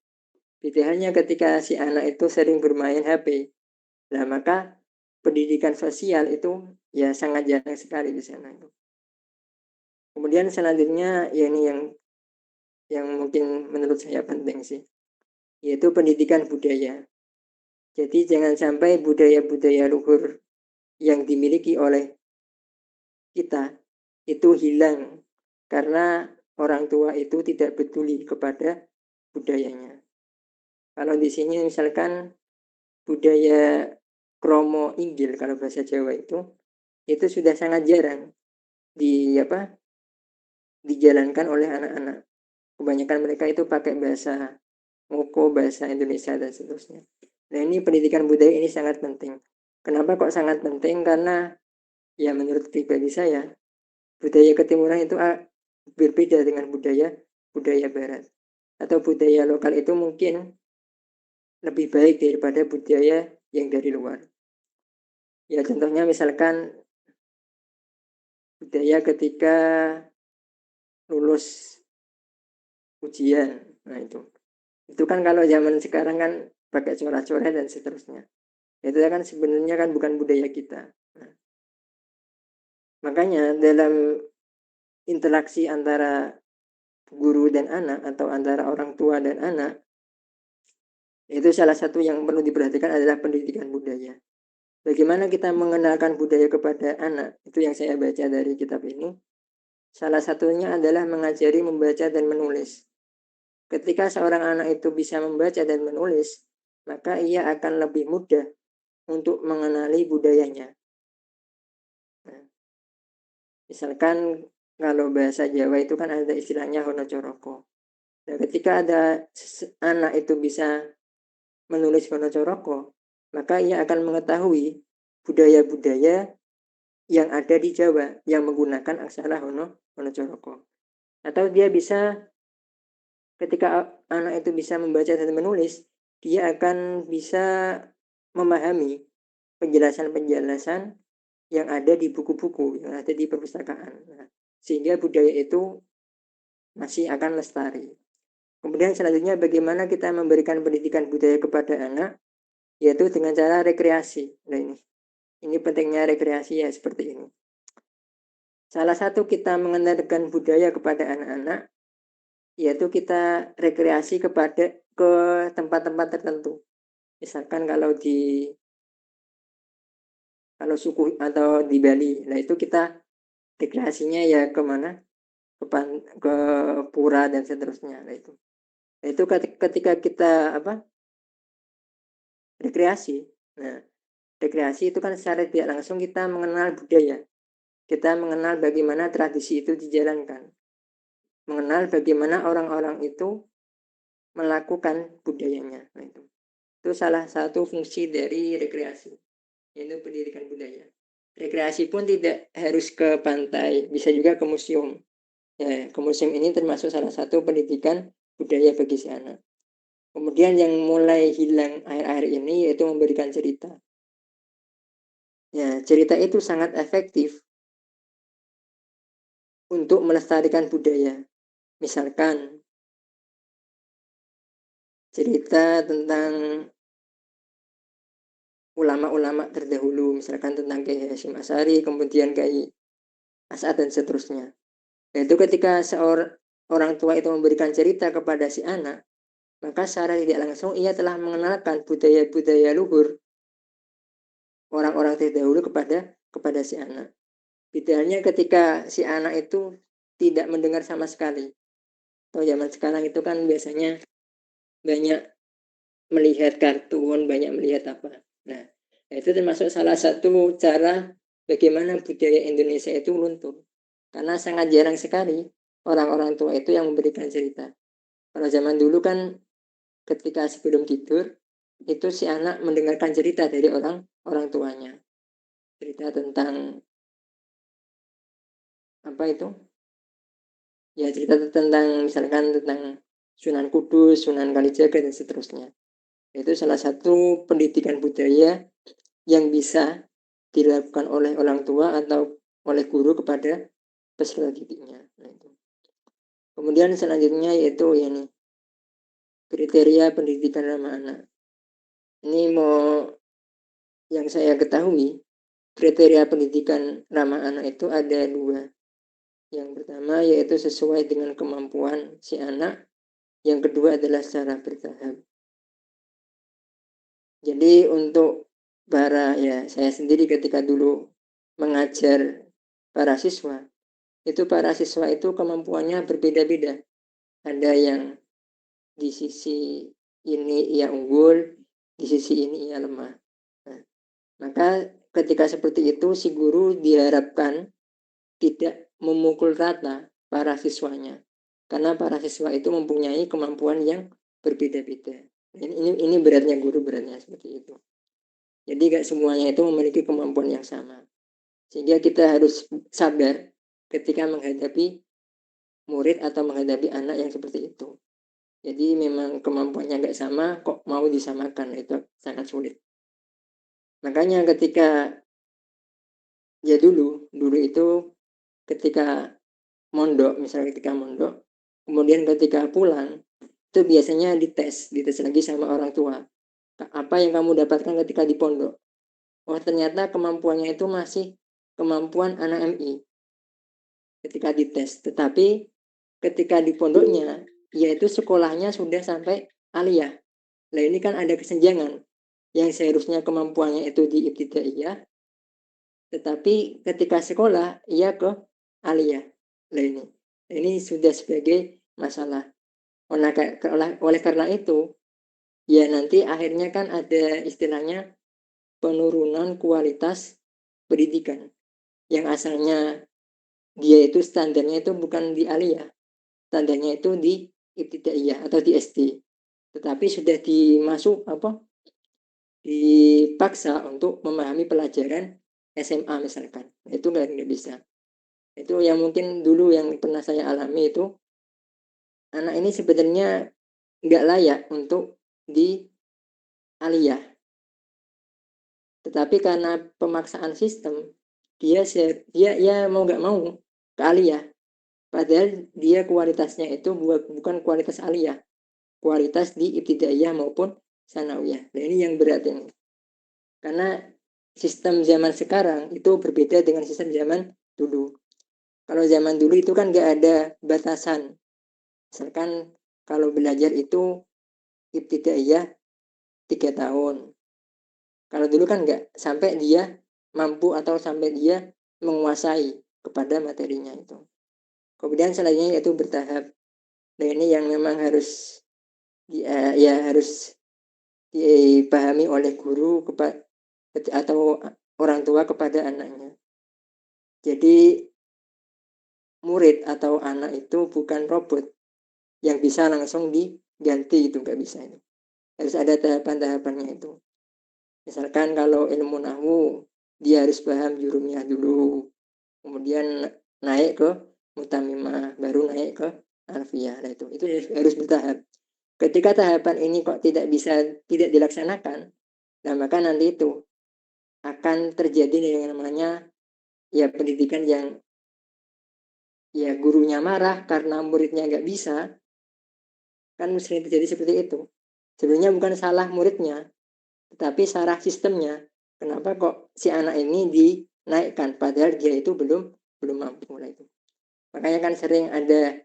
Beda halnya ketika si anak itu sering bermain HP. Nah maka pendidikan sosial itu ya sangat jarang sekali di sana. Kemudian selanjutnya ya ini yang mungkin menurut saya penting sih, yaitu pendidikan budaya. Jadi jangan sampai budaya-budaya luhur yang dimiliki oleh kita itu hilang karena orang tua itu tidak peduli kepada budayanya. Kalau di sini misalkan budaya kromo inggil kalau bahasa Jawa itu sudah sangat jarang dijalankan oleh anak-anak. Kebanyakan mereka itu pakai bahasa Ngoko, bahasa Indonesia dan seterusnya. Nah ini pendidikan budaya ini sangat penting. Kenapa kok sangat penting? Karena ya menurut pribadi saya budaya ketimuran itu berbeda dengan budaya barat. Atau budaya lokal itu mungkin lebih baik daripada budaya yang dari luar. Ya contohnya misalkan budaya ketika lulus ujian. Nah itu kan kalau zaman sekarang kan pakai coret-coret dan seterusnya. Itu kan sebenarnya kan bukan budaya kita. Nah, makanya dalam interaksi antara guru dan anak atau antara orang tua dan anak, itu salah satu yang perlu diperhatikan adalah pendidikan budaya. Bagaimana kita mengenalkan budaya kepada anak, itu yang saya baca dari kitab ini. Salah satunya adalah mengajari membaca dan menulis. Ketika seorang anak itu bisa membaca dan menulis, maka ia akan lebih mudah untuk mengenali budayanya. Nah, misalkan kalau bahasa Jawa itu kan ada istilahnya hono coroko. Nah, ketika ada anak itu bisa menulis hono coroko, maka ia akan mengetahui budaya-budaya yang ada di Jawa yang menggunakan aksara hono coroko. Atau dia bisa, ketika anak itu bisa membaca dan menulis, dia akan bisa memahami penjelasan-penjelasan yang ada di buku-buku, yang ada di perpustakaan. Nah, sehingga budaya itu masih akan lestari. Kemudian selanjutnya bagaimana kita memberikan pendidikan budaya kepada anak, yaitu dengan cara rekreasi. Nah ini pentingnya rekreasi ya seperti ini. Salah satu kita mengenalkan budaya kepada anak-anak, yaitu kita rekreasi ke tempat-tempat tertentu. Misalkan kalau suku atau di Bali, nah itu kita rekreasinya ya kemana? Ke pura dan seterusnya. Nah itu ketika kita rekreasi. Nah, rekreasi itu kan secara tidak langsung kita mengenal budaya. Kita mengenal bagaimana tradisi itu dijalankan. Mengenal bagaimana orang-orang itu melakukan budayanya. Nah, itu salah satu fungsi dari rekreasi, yaitu pendidikan budaya. Rekreasi pun tidak harus ke pantai, bisa juga ke museum. Ya, ke museum ini termasuk salah satu pendidikan budaya bagi si anak. Kemudian yang mulai hilang akhir-akhir ini yaitu memberikan cerita. Ya, cerita itu sangat efektif untuk melestarikan budaya. Misalkan cerita tentang ulama-ulama terdahulu, misalkan tentang Kiai Hasyim Asy'ari, kemudian Kiai As'ad dan seterusnya. Yaitu ketika orang tua itu memberikan cerita kepada si anak, maka secara tidak langsung ia telah mengenalkan budaya-budaya luhur orang-orang terdahulu kepada si anak. Idealnya ketika si anak itu tidak mendengar sama sekali. Atau zaman sekarang itu kan biasanya banyak melihat kartun, banyak melihat apa. Nah, itu termasuk salah satu cara bagaimana budaya Indonesia itu luntur. Karena sangat jarang sekali orang-orang tua itu yang memberikan cerita. Kalau zaman dulu kan ketika sebelum tidur, itu si anak mendengarkan cerita dari orang tuanya. Cerita tentang apa itu? Ya cerita tentang misalkan tentang Sunan Kudus, Sunan Kalijaga dan seterusnya. Itu salah satu pendidikan budaya yang bisa dilakukan oleh orang tua atau oleh guru kepada peserta didiknya. Nah, itu. Kemudian selanjutnya yaitu ini kriteria pendidikan ramah anak. Ini mau yang saya ketahui kriteria pendidikan ramah anak itu ada dua. Yang pertama yaitu sesuai dengan kemampuan si anak. Yang kedua adalah secara bertahap. Jadi untuk saya sendiri ketika dulu mengajar para siswa, itu kemampuannya berbeda-beda. Ada yang di sisi ini ia unggul, di sisi ini ia lemah. Nah, maka ketika seperti itu si guru diharapkan tidak memukul rata para siswanya. Karena para siswa itu mempunyai kemampuan yang berbeda-beda. Ini beratnya guru, beratnya seperti itu. Jadi gak semuanya itu memiliki kemampuan yang sama. Sehingga kita harus sabar ketika menghadapi murid atau menghadapi anak yang seperti itu. Jadi memang kemampuannya gak sama, kok mau disamakan, itu sangat sulit. Makanya ketika dulu itu ketika mondok, misalnya ketika mondok, kemudian ketika pulang, itu biasanya dites lagi sama orang tua. Apa yang kamu dapatkan ketika di pondok? Oh ternyata kemampuannya itu masih kemampuan anak MI ketika dites. Tetapi ketika di pondoknya, yaitu sekolahnya sudah sampai aliyah. Nah ini kan ada kesenjangan. Yang seharusnya kemampuannya itu di ibtidaiyah, tetapi ketika sekolah, ia ke aliyah. Nah ini sudah sebagai masalah. Oleh karena itu, ya nanti akhirnya kan ada istilahnya penurunan kualitas pendidikan. Yang asalnya dia itu standarnya itu bukan di aliyah, standarnya itu di ibtidaiyah atau di SD. Tetapi sudah dipaksa untuk memahami pelajaran SMA misalkan. Itu nggak bisa. Itu yang mungkin dulu yang pernah saya alami itu, anak ini sebenarnya nggak layak untuk di aliyah. Tetapi karena pemaksaan sistem, dia ya mau nggak mau ke aliyah. Padahal dia kualitasnya itu bukan kualitas aliyah, kualitas di ibtidaiyah maupun sanawiyah. Nah ini yang berat ini. Karena sistem zaman sekarang itu berbeda dengan sistem zaman dulu. Kalau zaman dulu itu kan nggak ada batasan. Misalkan kalau belajar itu ibtidaiyah 3 tahun. Kalau dulu kan nggak, sampai dia mampu atau sampai dia menguasai kepada materinya itu. Kemudian selanjutnya yaitu bertahap. Nah ini yang memang harus harus dipahami oleh guru atau orang tua kepada anaknya. Jadi murid atau anak itu bukan robot yang bisa langsung diganti, itu nggak bisa itu. Harus ada tahapan-tahapannya itu. Misalkan kalau ilmu nahwu, dia harus paham jurumiyah dulu, kemudian naik ke mutamimah, baru naik ke alfiyah. Nah, itu harus bertahap. Ketika tahapan ini kok tidak dilaksanakan, nah maka nanti itu akan terjadi yang namanya pendidikan yang gurunya marah karena muridnya nggak bisa, kan sering terjadi seperti itu. Sebenarnya bukan salah muridnya, Tetapi secara sistemnya, kenapa kok si anak ini dinaikkan padahal dia itu belum mampu lah itu. Makanya kan sering ada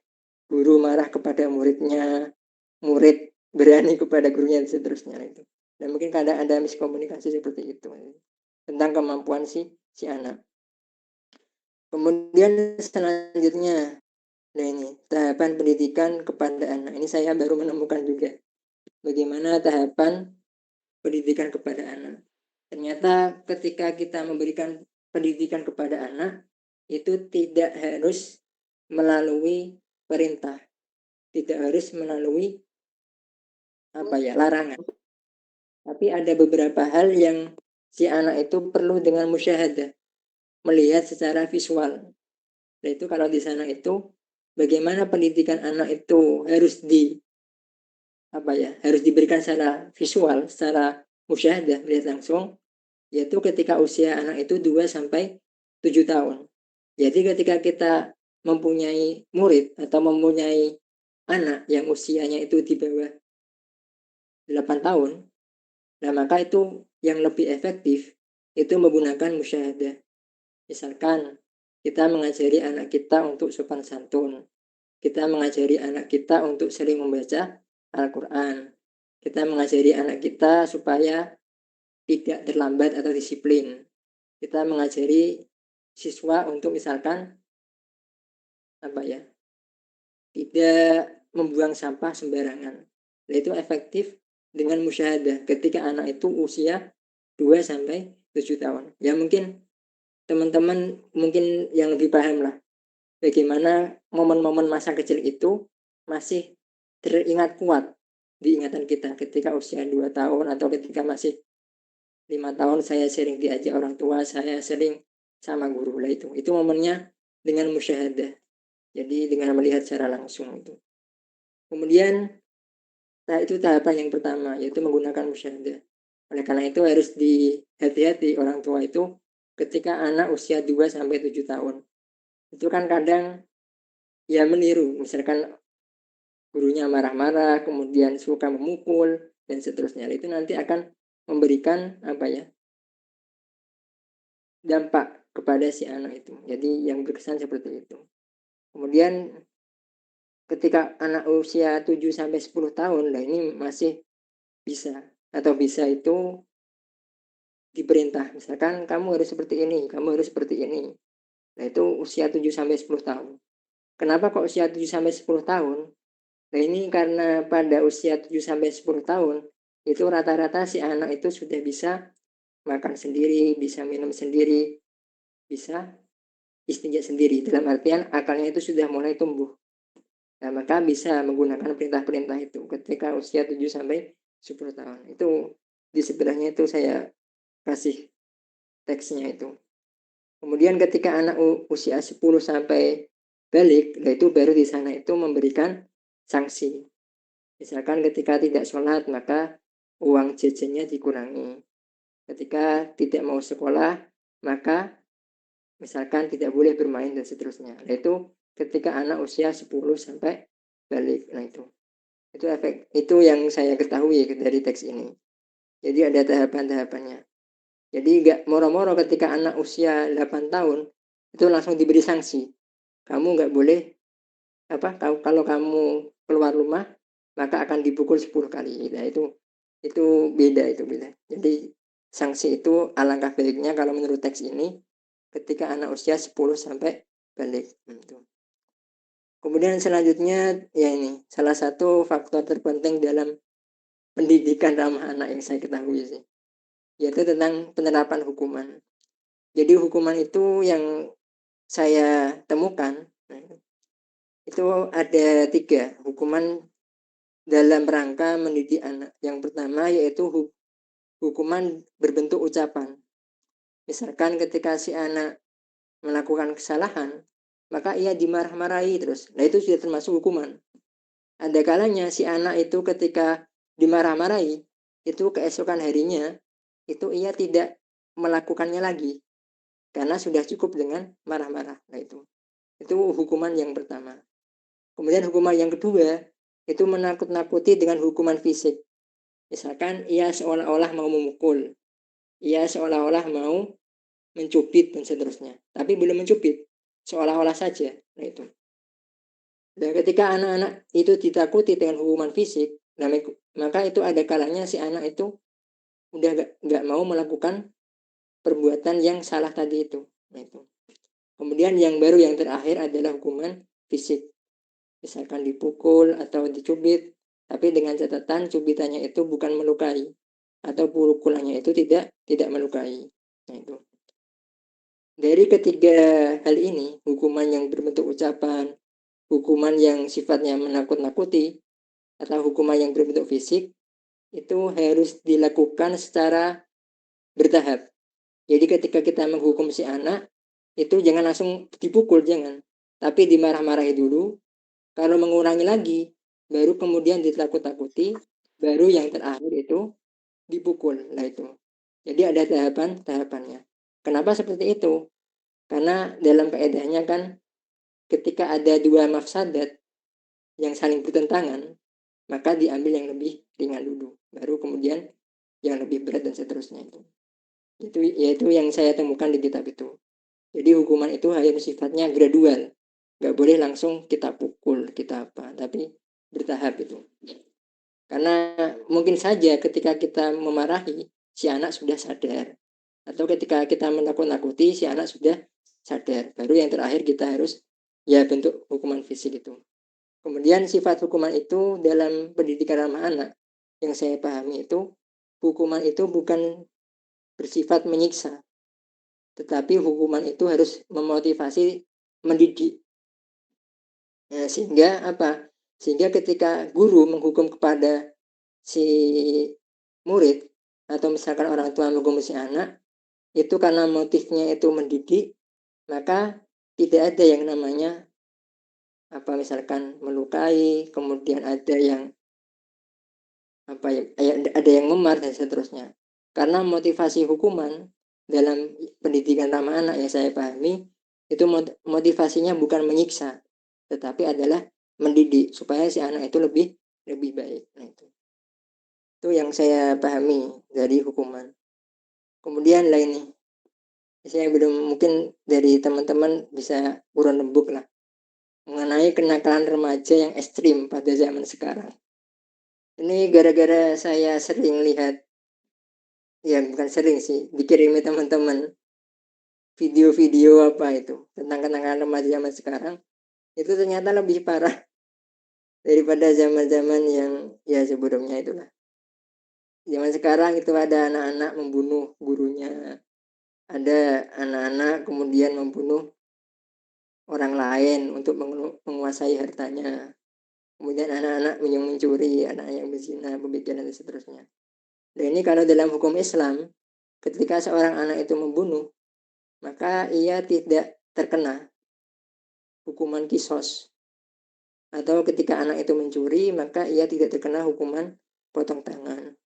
guru marah kepada muridnya, murid berani kepada gurunya dan seterusnya itu. Dan mungkin kadang ada miskomunikasi seperti itu tentang kemampuan si anak. Kemudian selanjutnya, nah ini tahapan pendidikan kepada anak. Ini saya baru menemukan juga bagaimana tahapan pendidikan kepada anak. Ternyata ketika kita memberikan pendidikan kepada anak, itu tidak harus melalui perintah, tidak harus melalui larangan. Tapi ada beberapa hal yang si anak itu perlu dengan musyahadah, melihat secara visual. Nah itu kalau di sana itu bagaimana pendidikan anak itu harus harus diberikan secara visual, secara musyahadah, melihat langsung, yaitu ketika usia anak itu 2 sampai 7 tahun. Jadi ketika kita mempunyai murid atau mempunyai anak yang usianya itu di bawah 8 tahun, nah maka itu yang lebih efektif itu menggunakan musyahadah. Misalkan kita mengajari anak kita untuk sopan santun, kita mengajari anak kita untuk sering membaca Al-Quran, kita mengajari anak kita supaya tidak terlambat atau disiplin, kita mengajari siswa untuk misalkan tidak membuang sampah sembarangan. Nah, itu efektif dengan musyahadah ketika anak itu usia 2 sampai 7 tahun. Ya mungkin teman-teman mungkin yang lebih paham lah bagaimana momen-momen masa kecil itu masih teringat kuat di ingatan kita ketika usia 2 tahun atau ketika masih 5 tahun saya sering diajak orang tua, saya sering sama guru lah itu momennya dengan musyahadah. Jadi dengan melihat secara langsung itu. Kemudian itu tahapan yang pertama yaitu menggunakan musyahadah. Oleh karena itu harus hati-hati orang tua itu ketika anak usia 2 sampai 7 tahun. Itu kan kadang ya meniru, misalkan gurunya marah-marah, kemudian suka memukul dan seterusnya. Itu nanti akan memberikan dampak kepada si anak itu. Jadi yang berkesan seperti itu. Kemudian ketika anak usia 7 sampai 10 tahun, nah ini masih bisa atau bisa itu diperintah. Misalkan kamu harus seperti ini, kamu harus seperti ini. Nah, itu usia 7 sampai 10 tahun. Kenapa kok usia 7 sampai 10 tahun? Nah, ini karena pada usia 7 sampai 10 tahun itu rata-rata si anak itu sudah bisa makan sendiri, bisa minum sendiri, bisa istinja sendiri. Dalam artian akalnya itu sudah mulai tumbuh. Nah, maka bisa menggunakan perintah-perintah itu ketika usia 7 sampai 10 tahun. Itu di sebelahnya itu saya kasih teksnya itu. Kemudian ketika anak usia 10 sampai balik, nah itu baru di sana itu memberikan sanksi. Misalkan ketika tidak sholat, maka uang jajannya dikurangi. Ketika tidak mau sekolah, maka misalkan tidak boleh bermain dan seterusnya. Nah itu ketika anak usia 10 sampai balik. Nah itu efek itu yang saya ketahui dari teks ini. Jadi ada tahapan-tahapannya. Jadi nggak moro-moro ketika anak usia 8 tahun itu langsung diberi sanksi. Kamu nggak boleh kalau kamu keluar rumah maka akan dipukul 10 kali. Nah itu beda. Jadi sanksi itu alangkah baiknya kalau menurut teks ini ketika anak usia 10 sampai balik. Kemudian selanjutnya ya ini salah satu faktor terpenting dalam pendidikan ramah anak yang saya ketahui sih, yaitu tentang penerapan hukuman. Jadi hukuman itu yang saya temukan itu ada 3 hukuman dalam rangka mendidik anak. Yang pertama yaitu hukuman berbentuk ucapan. Misalkan ketika si anak melakukan kesalahan, maka ia dimarah-marahi terus. Nah itu sudah termasuk hukuman. Ada kalanya si anak itu ketika dimarah-marahi, itu keesokan harinya, itu ia tidak melakukannya lagi. Karena sudah cukup dengan marah-marah. Nah itu hukuman yang pertama. Kemudian hukuman yang kedua, itu menakut-nakuti dengan hukuman fisik. Misalkan ia seolah-olah mau memukul, ia seolah-olah mau mencubit dan seterusnya, tapi belum mencubit, seolah-olah saja. Nah itu. Dan ketika anak-anak itu ditakuti dengan hukuman fisik, maka itu ada kalanya si anak itu udah nggak mau melakukan perbuatan yang salah tadi itu. Nah itu. Kemudian yang baru yang terakhir adalah hukuman fisik. Misalkan dipukul atau dicubit, tapi dengan catatan cubitannya itu bukan melukai atau pukulannya itu tidak melukai. Nah itu. Dari ketiga hal ini, hukuman yang berbentuk ucapan, hukuman yang sifatnya menakut-nakuti, atau hukuman yang berbentuk fisik, itu harus dilakukan secara bertahap. Jadi ketika kita menghukum si anak, itu jangan langsung dipukul, jangan. Tapi dimarah-marahi dulu. Kalau mengurangi lagi, baru kemudian ditakut-takuti, baru yang terakhir itu dipukul. Nah itu. Jadi ada tahapan-tahapannya. Kenapa seperti itu? Karena dalam kaedahnya kan ketika ada dua mafsadat yang saling bertentangan, maka diambil yang lebih ringan dulu. Baru kemudian yang lebih berat dan seterusnya itu. Yaitu yang saya temukan di kitab itu. Jadi hukuman itu hanya sifatnya gradual. Nggak boleh langsung kita pukul, kita apa. Tapi bertahap itu. Karena mungkin saja ketika kita memarahi, si anak sudah sadar. Atau ketika kita menakut-nakuti, si anak sudah sadar. Baru yang terakhir kita harus ya bentuk hukuman fisik itu. Kemudian sifat hukuman itu dalam pendidikan ramah anak yang saya pahami itu, hukuman itu bukan bersifat menyiksa, tetapi hukuman itu harus memotivasi, mendidik. Nah, sehingga apa? Sehingga ketika guru menghukum kepada si murid atau misalkan orang tua menghukum si anak, itu karena motifnya itu mendidik, maka tidak ada yang namanya apa misalkan melukai, kemudian ada yang apa ya, ada yang memar dan seterusnya. Karena motivasi hukuman dalam pendidikan ramah anak yang saya pahami itu motivasinya bukan menyiksa, tetapi adalah mendidik supaya si anak itu lebih baik. Nah, itu yang saya pahami dari hukuman. Kemudian lainnya, saya belum, mungkin dari teman-teman bisa urun rembuk lah mengenai kenakalan remaja yang ekstrim pada zaman sekarang. Ini gara-gara saya sering lihat, ya bukan sering sih, dikirimi teman-teman video-video apa itu tentang kenakalan remaja zaman sekarang, itu ternyata lebih parah daripada zaman-zaman yang ya sebelumnya itulah. Zaman sekarang itu ada anak-anak membunuh gurunya, ada anak-anak kemudian membunuh orang lain untuk menguasai hartanya, kemudian anak-anak yang mencuri, anak yang berzina, pembicaraan dan seterusnya. Dan ini kalau dalam hukum Islam, ketika seorang anak itu membunuh, maka ia tidak terkena hukuman kisos. Atau ketika anak itu mencuri, maka ia tidak terkena hukuman potong tangan.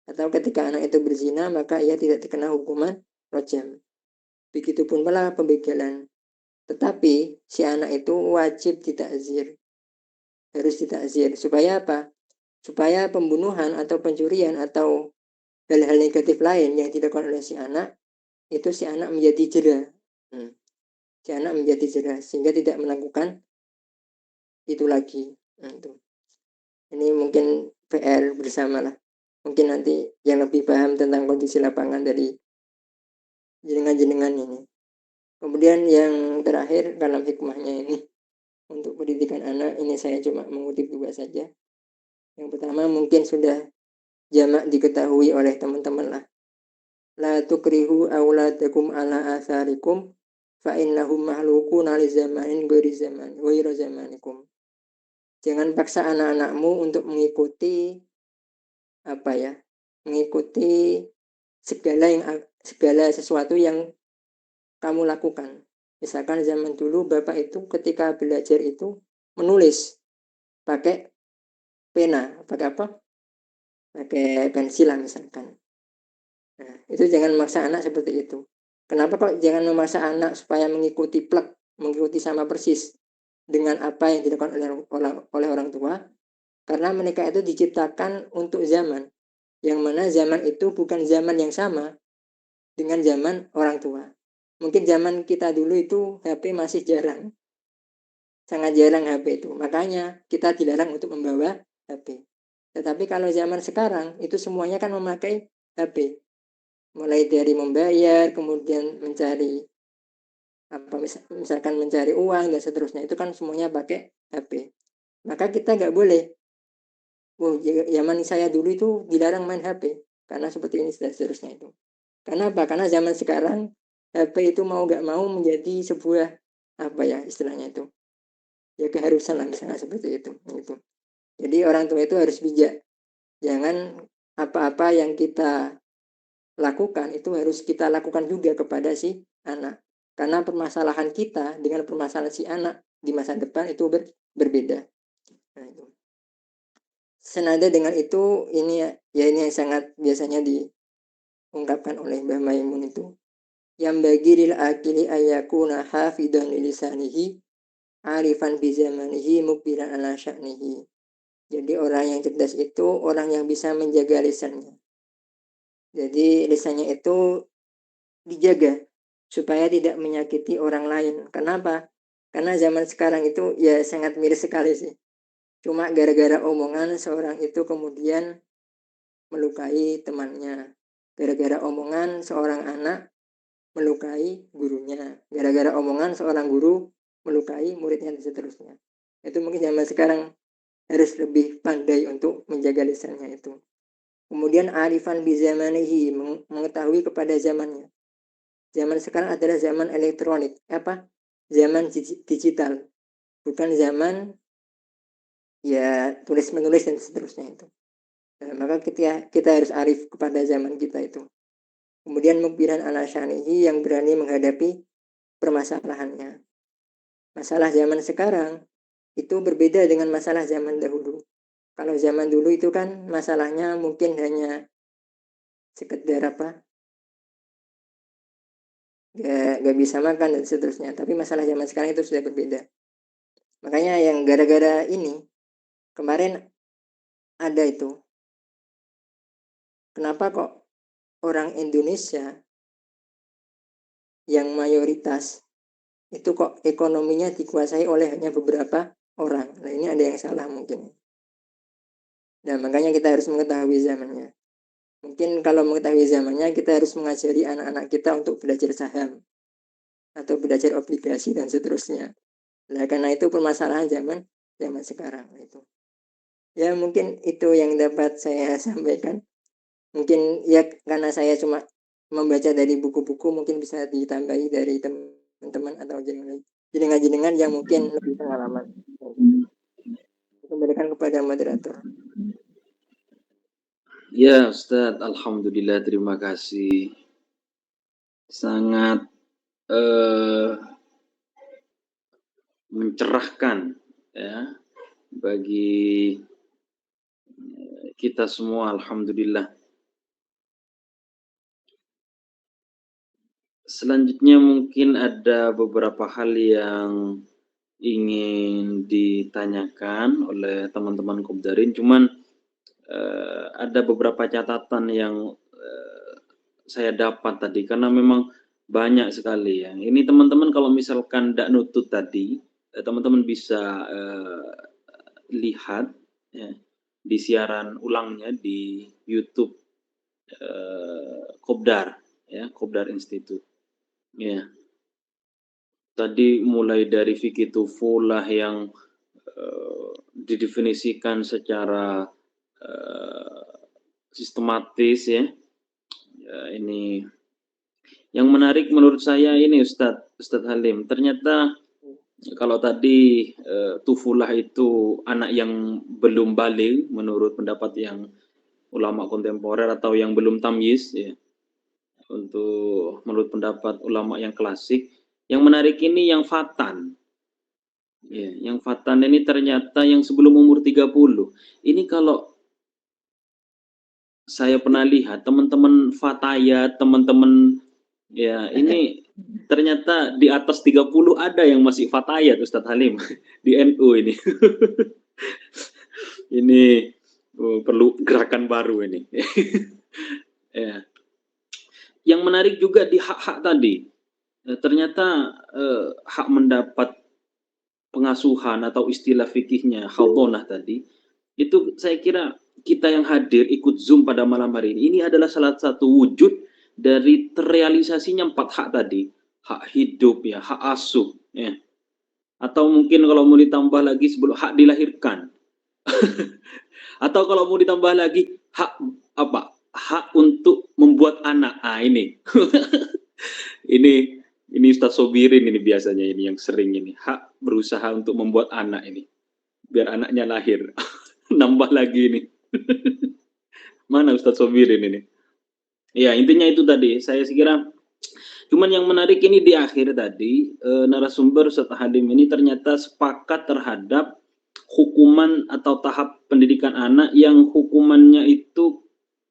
Atau ketika anak itu berzina, maka ia tidak terkena hukuman rojam. Begitupun pula pembegalan. Tetapi si anak itu wajib ditakzir. Harus ditakzir. Supaya apa? Supaya pembunuhan atau pencurian atau hal-hal negatif lain yang dilakukan oleh si anak, itu si anak menjadi jera. Si anak menjadi jera sehingga tidak melakukan itu lagi. Ini mungkin PR bersama lah. Mungkin nanti yang lebih paham tentang kondisi lapangan dari jenengan-jenengan ini. Kemudian yang terakhir dalam hikmahnya ini, untuk pendidikan anak ini saya cuma mengutip dua saja. Yang pertama mungkin sudah jamak diketahui oleh teman-teman lah. La tukrihu auladakum ala atharikum fa innahum mahlukuna li zamanin ghairi zamanikum. Jangan paksa anak-anakmu untuk mengikuti apa ya? Mengikuti segala sesuatu yang kamu lakukan. Misalkan zaman dulu Bapak itu ketika belajar itu menulis pakai pena, pakai apa? Pakai pensil lah misalkan. Nah, itu jangan memaksa anak seperti itu. Kenapa kok jangan memaksa anak supaya mengikuti plek, mengikuti sama persis dengan apa yang dilakukan oleh orang tua? Karena mereka itu diciptakan untuk zaman. Yang mana zaman itu bukan zaman yang sama dengan zaman orang tua. Mungkin zaman kita dulu itu HP masih jarang. Sangat jarang HP itu. Makanya kita dilarang untuk membawa HP. Tetapi kalau zaman sekarang itu semuanya kan memakai HP. Mulai dari membayar, kemudian mencari misalkan mencari uang dan seterusnya, itu kan semuanya pakai HP. Maka kita nggak boleh, zaman saya dulu itu dilarang main HP karena seperti ini dan seterusnya itu. Karena apa? Karena zaman sekarang HP itu mau nggak mau menjadi sebuah apa ya istilahnya itu, ya keharusan lah misalnya seperti itu. Gitu. Jadi orang tua itu harus bijak. Jangan apa-apa yang kita lakukan itu harus kita lakukan juga kepada si anak. Karena permasalahan kita dengan permasalahan si anak di masa depan itu berbeda. Nah, itu. Senada dengan itu, ini ya ini yang sangat biasanya diungkapkan oleh Mbah Maimun itu. Yang bagi lil akili ayakuna hafidan lilisanihi arifan bi zamanihi mukbiran ala sya'nihi. Jadi orang yang cerdas itu orang yang bisa menjaga lisannya. Jadi lisannya itu dijaga supaya tidak menyakiti orang lain. Kenapa? Karena zaman sekarang itu ya sangat miris sekali sih. Cuma gara-gara omongan seorang itu kemudian melukai temannya. Gara-gara omongan seorang anak melukai gurunya. Gara-gara omongan seorang guru melukai muridnya dan seterusnya. Itu mungkin zaman sekarang harus lebih pandai untuk menjaga lisannya itu. Kemudian arifan bizamanihi, mengetahui kepada zamannya. Zaman sekarang adalah zaman elektronik, zaman digital, bukan zaman ya tulis menulis dan seterusnya itu. Nah, maka kita harus arif kepada zaman kita itu. Kemudian mukbiran ala syanihi, yang berani menghadapi permasalahannya. Masalah zaman sekarang itu berbeda dengan masalah zaman dahulu. Kalau zaman dulu itu kan masalahnya mungkin hanya sekedar gak bisa makan dan seterusnya. Tapi masalah zaman sekarang itu sudah berbeda. Makanya yang gara-gara ini kemarin ada itu. Kenapa kok orang Indonesia yang mayoritas itu kok ekonominya dikuasai oleh hanya beberapa orang? Nah, ini ada yang salah mungkin. Nah, makanya kita harus mengetahui zamannya. Mungkin kalau mengetahui zamannya, kita harus mengajari anak-anak kita untuk belajar saham atau belajar obligasi dan seterusnya. Nah, karena itu permasalahan zaman sekarang itu. Ya, mungkin itu yang dapat saya sampaikan. Mungkin ya karena saya cuma membaca dari buku-buku, mungkin bisa ditambahi dari teman-teman atau jenengan-jenengan yang mungkin lebih pengalaman. Kembalikan kepada moderator. Ya Ustadz, alhamdulillah, terima kasih. Sangat mencerahkan ya bagi kita semua, alhamdulillah. Selanjutnya mungkin ada beberapa hal yang ingin ditanyakan oleh teman-teman Kopdarin, cuman ada beberapa catatan yang saya dapat tadi, karena memang banyak sekali ya. Ini teman-teman kalau misalkan tidak nutut tadi, teman-teman bisa lihat ya, di siaran ulangnya di YouTube Kopdar, ya, Kopdar Institute. Ya. Tadi mulai dari fikih tufulah yang didefinisikan secara sistematis ya. Ini yang menarik menurut saya ini Ustadz Halim. Ternyata kalau tadi tufulah itu anak yang belum baligh menurut pendapat yang ulama kontemporer atau yang belum tamyiz ya. Untuk menurut pendapat ulama yang klasik, yang menarik ini yang fatan. Ya, yang fatan ini ternyata yang sebelum umur 30. Ini kalau saya pernah lihat teman-teman fataya, teman-teman ya ini ternyata di atas 30 ada yang masih fataya Ustadz Halim di NU ini. Ini Perlu gerakan baru ini. Ya. Yang menarik juga di hak-hak tadi, ternyata hak mendapat pengasuhan atau istilah fikihnya hadonah tadi, itu saya kira kita yang hadir ikut Zoom pada malam hari ini adalah salah satu wujud dari terrealisasinya 4 hak tadi. Hak hidup ya, hak asuh ya. Atau mungkin kalau mau ditambah lagi sebelum hak dilahirkan. Atau kalau mau ditambah lagi hak apa? Hak untuk membuat anak. Ah ini. ini ini Ustaz Sobirin ini biasanya ini yang sering ini. Hak berusaha untuk membuat anak ini. Biar anaknya lahir. Nambah lagi ini. Mana Ustaz Sobirin ini? Ya, intinya itu tadi. Saya kira cuman yang menarik ini di akhir tadi, narasumber Ustaz Hadim ini ternyata sepakat terhadap hukuman atau tahap pendidikan anak yang hukumannya itu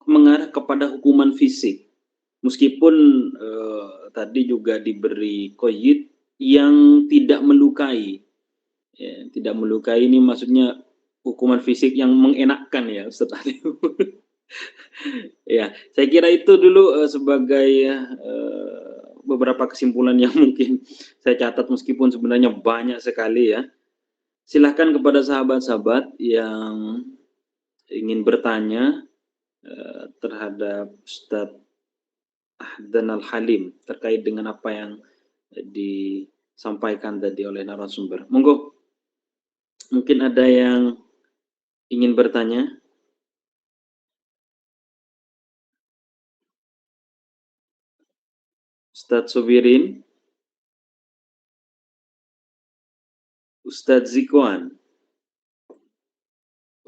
mengarah kepada hukuman fisik. Meskipun tadi juga diberi qayyid yang tidak melukai. Ya, tidak melukai ini maksudnya hukuman fisik yang mengenakkan ya Ustaz Hadim. Ya, saya kira itu dulu sebagai beberapa kesimpulan yang mungkin saya catat meskipun sebenarnya banyak sekali ya. Silahkan kepada sahabat-sahabat yang ingin bertanya terhadap Ustadz Ahdan Al-Halim terkait dengan apa yang disampaikan tadi oleh narasumber. Monggo, mungkin ada yang ingin bertanya. Ustadz Subirin, Ustadz Zikwan,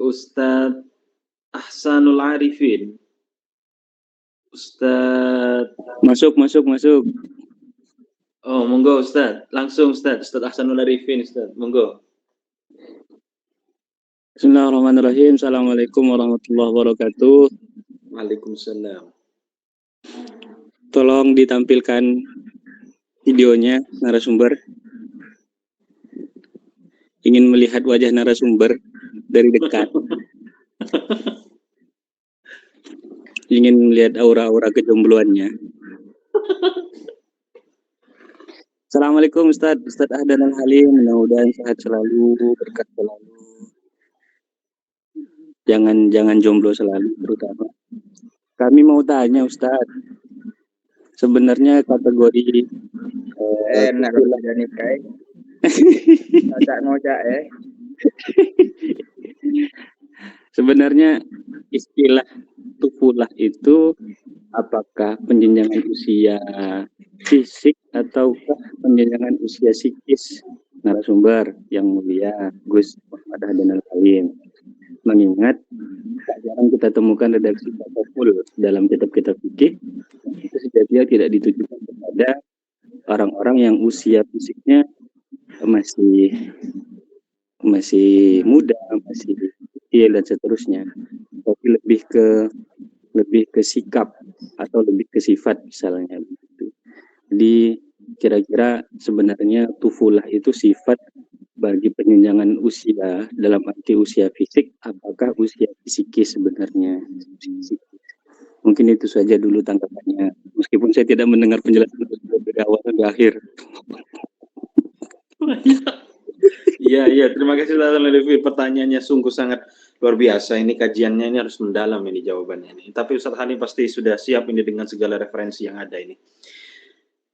Ustadz Ahsanul Arifin, Ustadz. Masuk. Oh, monggo Ustadz. Langsung Ustadz Ahsanul Arifin Ustadz. Monggo. Bismillahirrahmanirrahim. Assalamualaikum warahmatullahi wabarakatuh. Waalaikumsalam. Tolong ditampilkan videonya narasumber. Ingin melihat wajah narasumber dari dekat. Ingin melihat aura-aura kejombloannya. Assalamualaikum Ustadz Ahdan Al-Halim. Mudah-mudahan sehat selalu, berkah selalu. Jangan jomblo selalu terutama. Kami mau tanya Ustadz, sebenarnya kategori enak kalau sudah nikah. Ngocak Sebenarnya istilah tufulah itu apakah penjenjangan usia fisik ataukah penjenjangan usia psikis? Narasumber yang mulia Gus Muhammad Ahdan Al-Halim. Mengingat tak jarang kita temukan redaksi kata full dalam kitab-kitab fikih itu sejatinya tidak ditujukan kepada orang-orang yang usia fisiknya masih muda, masih kecil dan seterusnya, tapi lebih ke sikap atau lebih ke sifat misalnya begitu. Jadi kira-kira sebenarnya tufulah itu sifat bagi penjenjangan usia dalam arti usia fisik, apakah usia psikis sebenarnya? Mungkin itu saja dulu tanggapannya, meskipun saya tidak mendengar penjelasan dari awal sampai akhir. Iya, terima kasih Ustaz Al-Arifin. Pertanyaannya sungguh sangat luar biasa. Ini kajiannya ini harus mendalam ini jawabannya ini. Tapi Ustaz Halim pasti sudah siap ini dengan segala referensi yang ada ini.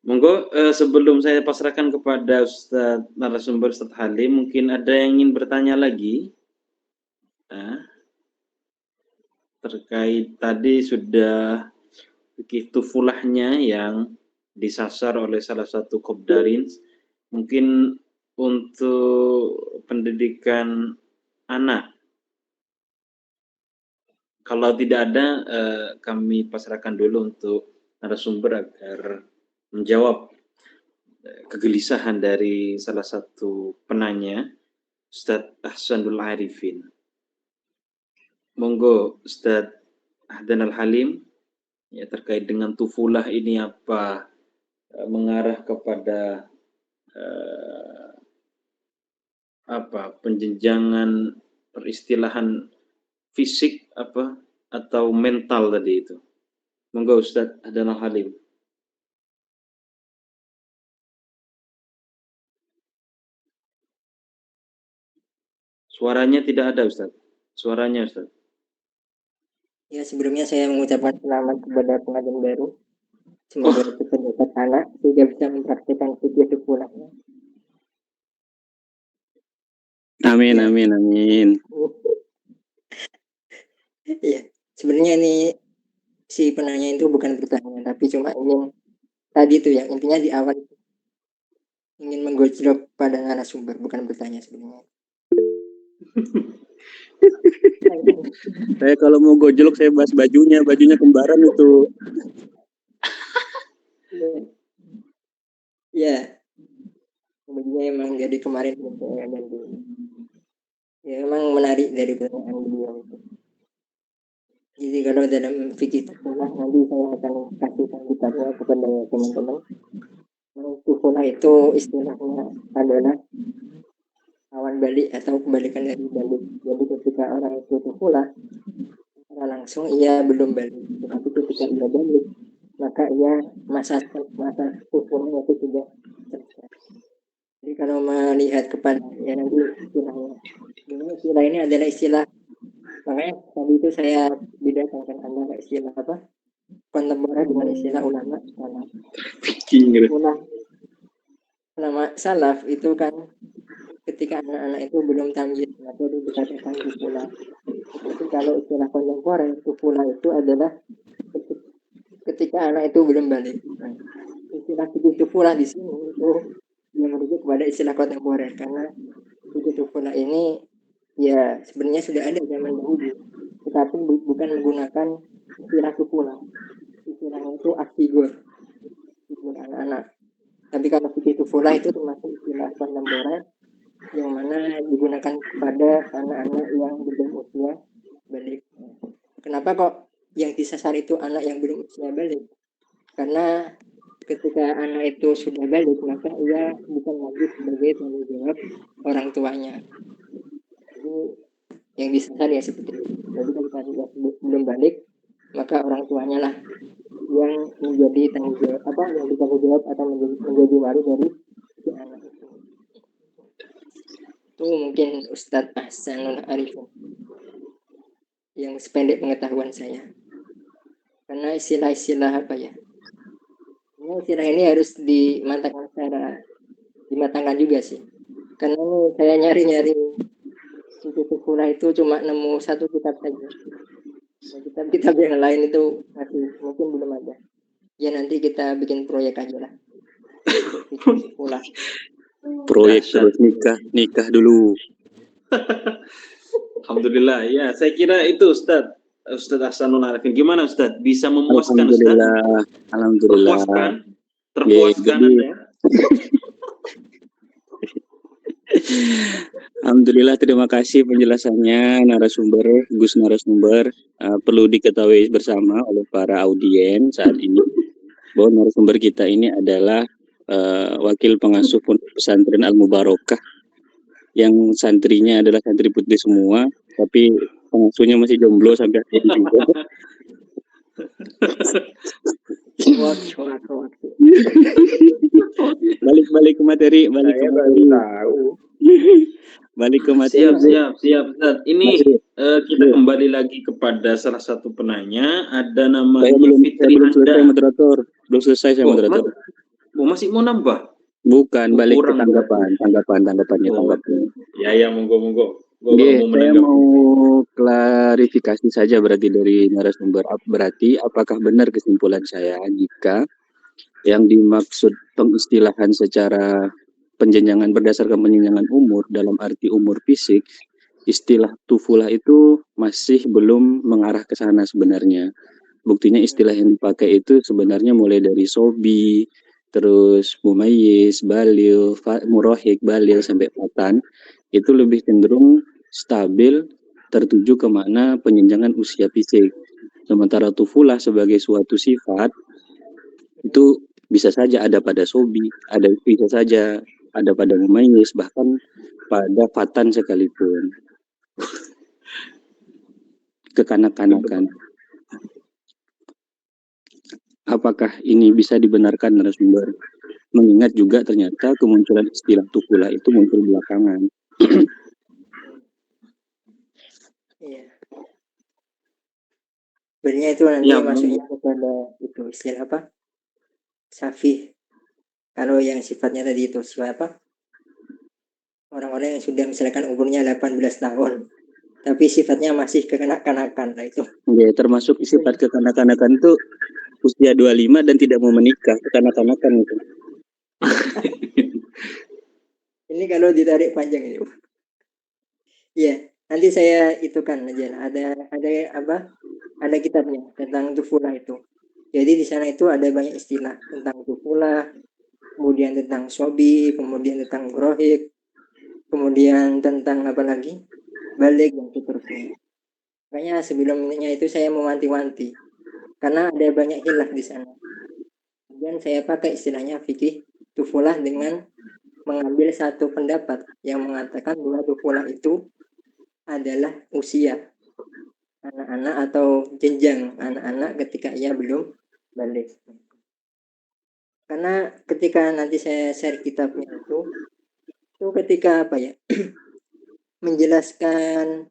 Monggo sebelum saya pasrahkan kepada Ustaz narasumber Ustaz Halim, mungkin ada yang ingin bertanya lagi. Terkait tadi sudah begitu fulahnya yang disasar oleh salah satu kopdarin, mungkin untuk pendidikan anak. Kalau tidak ada, kami pasrahkan dulu untuk narasumber agar menjawab kegelisahan dari salah satu penanya, Ustadz Ahsanul Arifin. Monggo Ustadz Ahdan Al-Halim, ya terkait dengan tufulah ini apa mengarah kepada penjenjangan peristilahan fisik apa atau mental tadi itu. Monggo Ustadz Adnan Halim. Suaranya tidak ada Ustadz. Suaranya Ustadz. Ya, sebelumnya saya mengucapkan selamat kepada pengantin baru. Semoga cepat dapat anak sehingga bisa mempraktikkan fikih tukulahnya. Amin, Ya. amin, amin. Iya, sebenarnya ini si penanya itu bukan bertanya, tapi cuma ingin tadi itu ya, intinya di awal ingin menggojlok pada narasumber, bukan bertanya sebenarnya. Saya kalau mau gojlok saya bahas bajunya kembaran itu. Ya, bajunya emang jadi kemarin saya ganti. Ya, emang menarik dari pertanyaan beliau itu. Jadi kalau dalam fikih tukulah nanti saya akan kasihkan kitabnya kepada teman-teman. Tukulah itu istilahnya adalah awan balik atau kebalikan dari balik. Jadi ketika orang itu tukulah, langsung ia belum balik. Tetapi ketika ia balik, maka ia masa tukulahnya itu sudah selesai. Jadi kalau melihat kepada ya nanti istilahnya, istilah ini adalah istilah, makanya tadi itu saya bedakan antara istilah apa kontemporer dengan istilah ulama salaf. Ulama salaf itu kan ketika anak-anak itu belum tamyiz, maka itu dikatakan tufula. Tapi kalau istilah kontemporer, tufula itu adalah ketika anak itu belum balik. Istilah tufula di sini itu yang merujuk kepada istilah kontemporer, karena tufula ini ya sebenarnya sudah ada zaman dahulu, tetapi bukan menggunakan istilah tufula. Istilahnya itu aktigor, anak-anak. Tapi kalau fikih tufula itu termasuk istilah kontemporer yang mana digunakan kepada anak-anak yang belum usia balik. Kenapa kok yang disasar itu anak yang belum usia balik? Karena ketika anak itu sudah balik, maka ia bukan lagi sebagai tanggung jawab orang tuanya. Jadi yang disasar ya seperti itu. Jadi ketika dia belum balik, maka orang tuanya lah yang menjadi tanggung jawab yang ditanggung jawab atau menjadi wali dari si anak itu. Itu mungkin Ustadz Ahsanul Arifin yang sependek pengetahuan saya. Karena istilah-istilah istilah ini harus dimatangkan juga sih. Karena ini saya nyari-nyari tukulah itu cuma nemu satu kitab saja. Kitab-kitab yang lain itu masih mungkin belum ada. Ya nanti kita bikin proyek aja lah. Bikin tukulah. Proyek terus nikah dulu. Alhamdulillah. Ya, saya kira itu Ustadz Ahsanul Arifin. Gimana Ustadz? Bisa memuaskan Ustadz? Alhamdulillah. Terpuaskan Anda. Alhamdulillah, terima kasih penjelasannya Gus narasumber. Perlu diketahui bersama oleh para audiens saat ini bahwa narasumber kita ini adalah wakil pengasuh Pondok Pesantren Al Mubarakah, yang santrinya adalah santri putih semua, tapi pengasuhnya masih jomblo sampai hari ini juga. Balik ke materi. Balik ke materi. Siap. Ini kita kembali lagi kepada salah satu penanya. Ada namanya Fitri belum selesai moderator. Belum selesai saya moderator. Masih mau nambah? Bukan, balik ke tanggapannya. Ya, monggo. Saya mau klarifikasi saja berarti dari narasumber. Berarti apakah benar kesimpulan saya jika yang dimaksud pengistilahan secara penjenjangan berdasarkan penjenjangan umur dalam arti umur fisik, istilah tufulah itu masih belum mengarah ke sana sebenarnya. Buktinya istilah yang dipakai itu sebenarnya mulai dari sobi, terus mumayyiz, balil, murahik, balil sampai fatan, itu lebih cenderung stabil tertuju ke makna penjenjangan usia fisik. Sementara tufulah sebagai suatu sifat itu bisa saja ada pada sobi, bisa saja ada pada mumayyiz, bahkan pada fatan sekalipun. kekanak-kanakan. Apakah ini bisa dibenarkan narasumber? Mengingat juga ternyata kemunculan istilah tufulah itu muncul belakangan. Iya. Sebenarnya itu nanti Ya, masuknya kepada itu istilah apa? Safih. Kalau yang sifatnya tadi itu sifat apa? Orang-orang yang sudah misalkan umurnya 18 tahun, tapi sifatnya masih kekanak-kanakan. Nah itu. Ya, termasuk sifat kekanak-kanakan itu usia 25 dan tidak mau menikah, kekanak-kanakan itu. Ini kalau ditarik panjang ini. Iya, nanti saya itu kan aja. Ada apa? Ada kitabnya tentang tufulah itu. Jadi di sana itu ada banyak istilah tentang tufulah, kemudian tentang sobi, kemudian tentang rohik, kemudian tentang apa lagi? Balik dan seterusnya. Makanya sebelumnya itu saya mewanti-wanti karena ada banyak hilaf di sana. Kemudian saya pakai istilahnya fikih tufulah dengan mengambil satu pendapat yang mengatakan bahwa tufulah itu adalah usia anak-anak atau jenjang anak-anak ketika ia belum balik. Karena ketika nanti saya share kitabnya itu ketika apa ya menjelaskan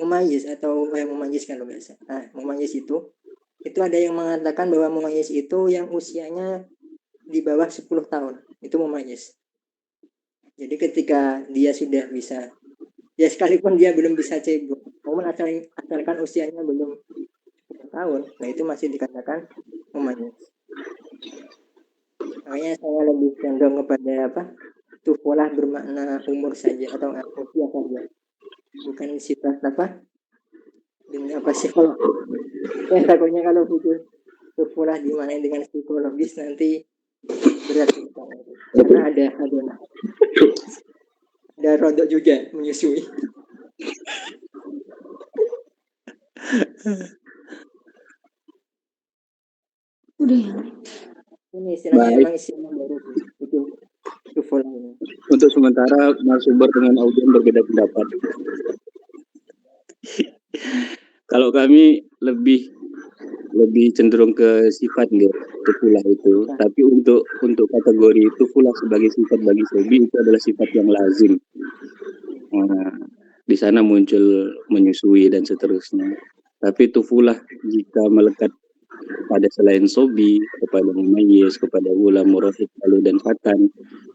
mumayyiz atau yang mumayyiz kalau biasa. Nah, mumayyiz itu ada yang mengatakan bahwa mumayyiz itu yang usianya di bawah 10 tahun. Itu mumayyiz. Jadi ketika dia sudah bisa, ya sekalipun dia belum bisa cebok, namun asalkan usianya belum 10 tahun, nah itu masih dikatakan mumayyiz. Makanya saya lebih cenderung kepada apa? Tufulah bermakna umur saja atau usia saja. Bukan sifat apa? Dengan apa psikolog. Ya takutnya kalau itu tufulah dimana dengan psikologis nanti berat karena ada rodok juga menyusui. Udah ya. Ini istilahnya Baik. emang istilah baru itu tufulah ini. Untuk sementara narasumber dengan audiens berbeda pendapat. Kalau kami lebih cenderung ke sifat gitu, tufulah itu. Tapi untuk kategori tufulah sebagai sifat bagi sobi itu adalah sifat yang lazim. Nah, di sana muncul menyusui dan seterusnya. Tapi tufulah jika melekat pada selain sobi, kepada mumayyiz, kepada ulam, murahid, lalu dan fatan,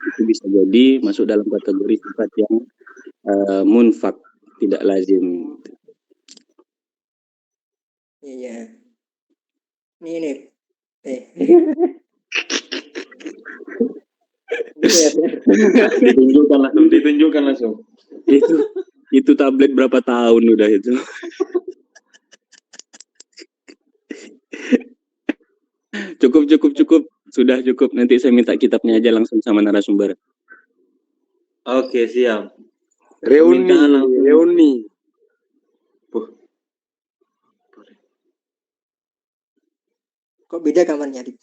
itu bisa jadi masuk dalam kategori sifat yang munfak, tidak lazim. Iya. Ini. Ditunjukkan langsung. Itu tablet berapa tahun udah itu. Cukup. Sudah cukup. Nanti saya minta kitabnya aja langsung sama narasumber. Oke, siap. Reuni. Kok beda kamarnya, Dik?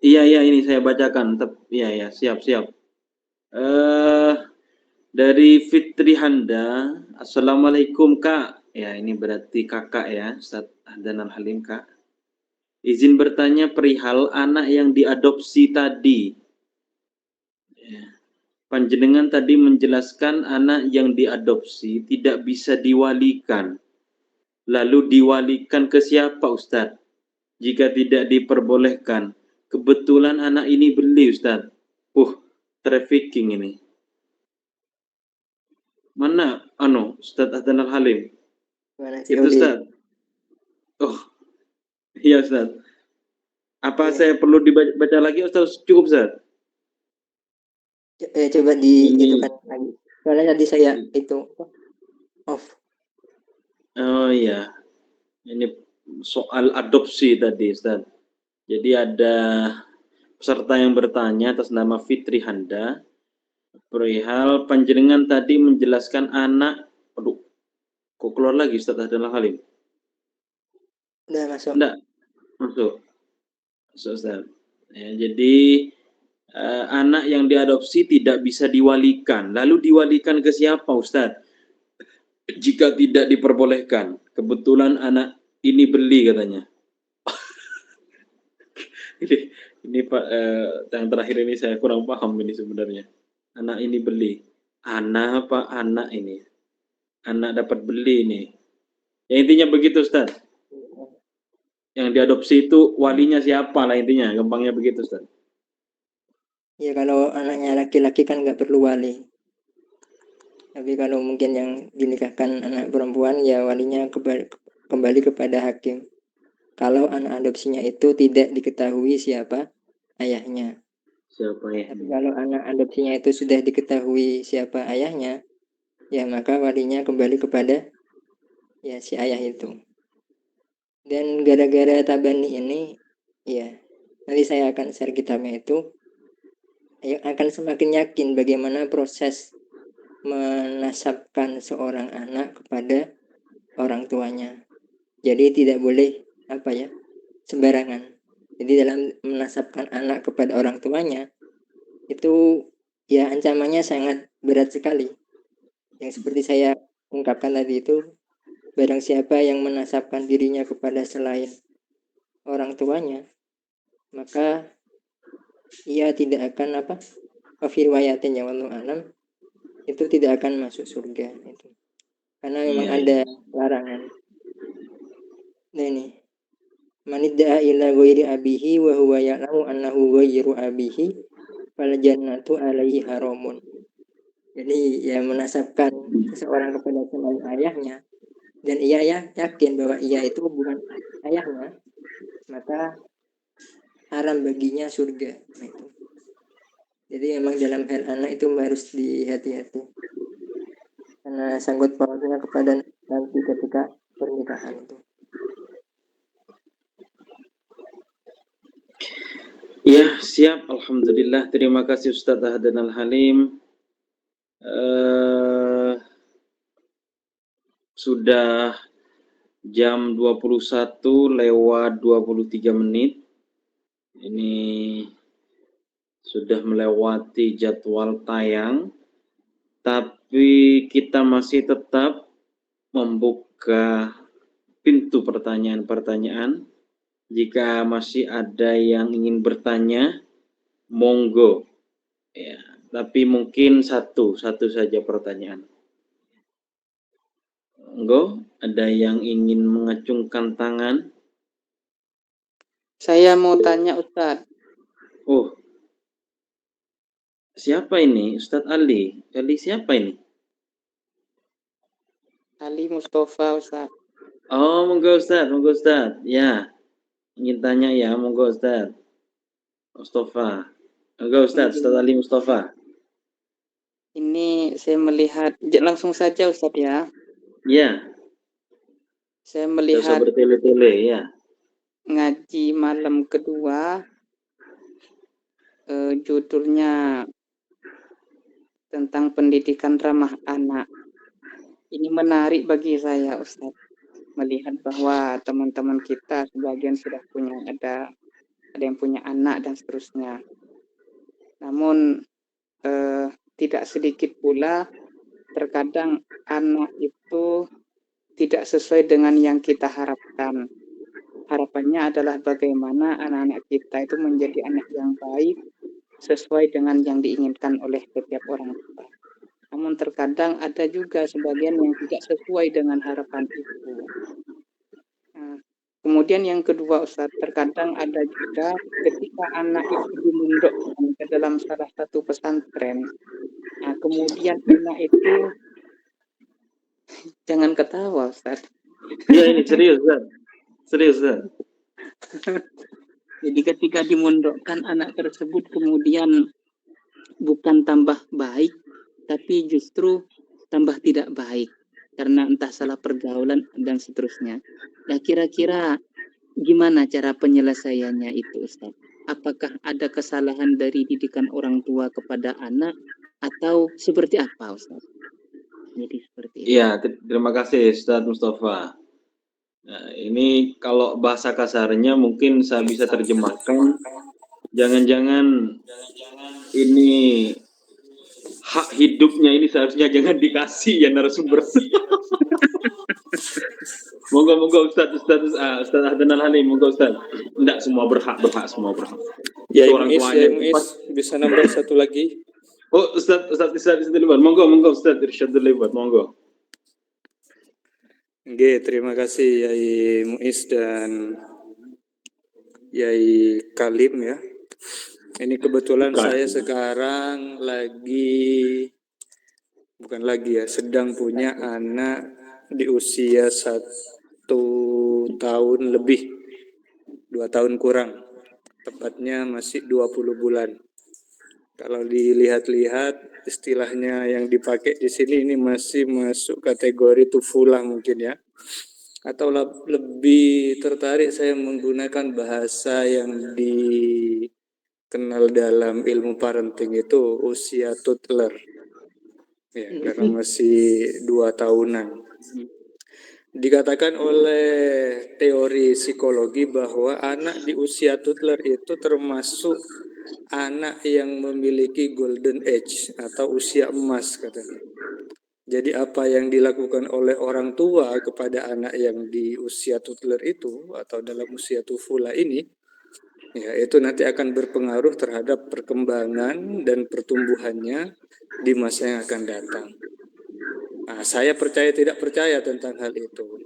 Iya, ini saya bacakan. Iya, siap. Dari Fitri Handa, Assalamualaikum Kak. Ya, ini berarti kakak ya, Ustaz Ahdan Al-Halim Kak. Izin bertanya perihal anak yang diadopsi tadi. Ya. Panjenengan tadi menjelaskan anak yang diadopsi tidak bisa diwalikan. Lalu diwalikan ke siapa Ustaz? Jika tidak diperbolehkan. Kebetulan anak ini beli Ustaz. Trafficking ini. Mana Ustaz Ahdan Al-Halim? Mana Itu Ustaz. Iya Ustaz. Apa saya perlu dibaca lagi Ustaz? Cukup Ustaz? Coba itu kan lagi. Soalnya tadi saya itu off. Oh iya. Ini soal adopsi tadi Ustaz. Jadi ada peserta yang bertanya atas nama Fitri Handa. Perihal panjenengan tadi menjelaskan anak. Kok keluar lagi Ustaz Ahdan Al-Halim? Udah masuk. Enggak. Masuk Ustaz. Ya, jadi anak yang diadopsi tidak bisa diwalikan. Lalu diwalikan ke siapa, Ustadz? Jika tidak diperbolehkan. Kebetulan anak ini beli katanya. ini Pak, yang terakhir ini saya kurang paham ini sebenarnya. Anak ini beli. Anak apa anak ini? Anak dapat beli ini. Ya intinya begitu, Ustaz. Yang diadopsi itu walinya siapa lah intinya. Gampangnya begitu, Ustaz. Ya kalau anaknya laki-laki kan nggak perlu wali. Tapi kalau mungkin yang dinikahkan anak perempuan, ya walinya kembali kepada hakim. Kalau anak adopsinya itu tidak diketahui siapa ayahnya. Siapa ya? Tapi kalau anak adopsinya itu sudah diketahui siapa ayahnya, ya maka walinya kembali kepada ya si ayah itu. Dan gara-gara tabani ini, ya nanti saya akan share kitabnya itu, akan semakin yakin bagaimana proses menasabkan seorang anak kepada orang tuanya. Jadi tidak boleh sembarangan. Jadi dalam menasabkan anak kepada orang tuanya itu ya ancamannya sangat berat sekali. Yang seperti saya ungkapkan tadi itu, barang siapa yang menasabkan dirinya kepada selain orang tuanya, maka ia tidak akan kafirwayatin ya wallahu alam, itu tidak akan masuk surga itu. Karena memang ada larangan. Nah ini, manidda'a ila ghairi abihi wa huwa ya'lamu annahu ghairu abihi fal jannatu alaihi haramun. Jadi ya menasabkan seseorang kepada selain ayahnya dan ia yakin bahwa ia itu bukan ayahnya, maka haram baginya surga. Nah, itu. Jadi memang dalam hal anak itu harus dihati-hati karena sangkut pautnya kepada nanti ketika pernikahan itu. Ya, siap. Alhamdulillah. Terima kasih Ustaz Ahdan Al-Halim. Sudah jam 21 lewat 23 menit. Ini sudah melewati jadwal tayang. Tapi kita masih tetap membuka pintu pertanyaan-pertanyaan. Jika masih ada yang ingin bertanya, monggo. Ya, tapi mungkin satu saja pertanyaan. Monggo, ada yang ingin mengacungkan tangan? Saya mau tanya Ustadz. Oh, siapa ini? Ustadz Ali. Ali siapa ini? Ali Mustafa Ustadz. Oh, monggo Ustadz. Ya, ingin tanya ya, monggo Ustadz. Mustafa. Monggo Ustadz Ali Mustafa. Ini saya melihat, langsung saja Ustadz ya. Ya. Saya melihat bertele-tele ya. Ngaji malam kedua, judulnya tentang pendidikan ramah anak. Ini menarik bagi saya Ustadz, melihat bahwa teman-teman kita sebagian sudah punya ada yang punya anak dan seterusnya. Namun tidak sedikit pula terkadang anak itu tidak sesuai dengan yang kita harapkan. Harapannya adalah bagaimana anak-anak kita itu menjadi anak yang baik sesuai dengan yang diinginkan oleh setiap orang tua. Namun terkadang ada juga sebagian yang tidak sesuai dengan harapan itu. Nah, kemudian yang kedua Ustadz, terkadang ada juga ketika anak itu dimundukkan ke dalam salah satu pesantren. Nah, kemudian anak itu jangan ketawa Ustadz. Ya ini serius Ustadz. Jadi ketika dimundukkan anak tersebut kemudian bukan tambah baik, tapi justru tambah tidak baik karena entah salah pergaulan dan seterusnya. Nah kira-kira gimana cara penyelesaiannya itu Ustaz? Apakah ada kesalahan dari didikan orang tua kepada anak atau seperti apa Ustaz? Jadi seperti itu. Iya, terima kasih Ustaz Mustafa. Nah, ini kalau bahasa kasarnya mungkin saya bisa terjemahkan Jangan-jangan ini hak hidupnya ini seharusnya jangan dikasih ya narasumber. Moga Ustaz Ahdan Al-Halim, moga Ustaz. Enggak semua berhak semua berhak. Ya Itu orang tuanya. Muiz bisa nambah satu lagi. Oh, Ustaz Irsyad monggo Ustaz Irsyad Lebat, monggo. Oke, terima kasih Yai Muiz dan Yai Kalim ya. Ini kebetulan saya sekarang sedang punya anak di usia 1 tahun lebih, 2 tahun kurang, tepatnya masih 20 bulan. Kalau dilihat-lihat istilahnya yang dipakai di sini ini masih masuk kategori tufulah mungkin ya. Atau lebih tertarik saya menggunakan bahasa yang dikenal dalam ilmu parenting itu usia toddler. Ya, karena masih 2 tahunan. Dikatakan oleh teori psikologi bahwa anak di usia toddler itu termasuk anak yang memiliki golden age atau usia emas katanya. Jadi apa yang dilakukan oleh orang tua kepada anak yang di usia toddler itu atau dalam usia tufula ini, ya itu nanti akan berpengaruh terhadap perkembangan dan pertumbuhannya di masa yang akan datang. Nah, saya percaya tidak percaya tentang hal itu.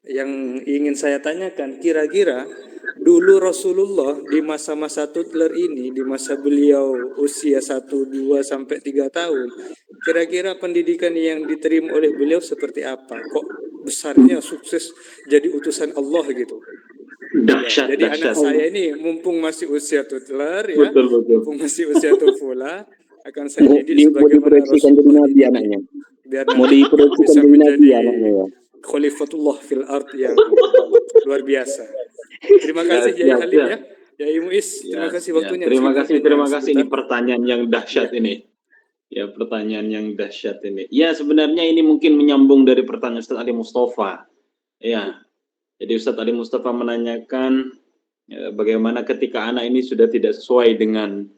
Yang ingin saya tanyakan, kira-kira dulu Rasulullah di masa-masa toddler ini, di masa beliau usia 1, 2, sampai 3 tahun, kira-kira pendidikan yang diterima oleh beliau seperti apa? Kok besarnya sukses jadi utusan Allah gitu? Dahsyat, jadi dahsyat. anak saya ini mumpung masih usia toddler ya, Betul. mumpung masih usia tufula, akan saya didik Mau sebagaimana diproyeksikan jadi Rasulullah nabi dididik. anaknya. Biar Mau nanti diproyeksikan bisa jadi nabi menjadi anaknya ya. Khalifatullah fil ard yang luar biasa. Terima kasih Yai Halim ya. Yai Muiz, terima kasih waktunya. Terima kasih ini sebentar. pertanyaan yang dahsyat ini. Ya, pertanyaan yang dahsyat ini. Ya, sebenarnya ini mungkin menyambung dari pertanyaan Ustaz Ali Mustafa. Ya. Jadi Ustaz Ali Mustafa menanyakan bagaimana ketika anak ini sudah tidak sesuai dengan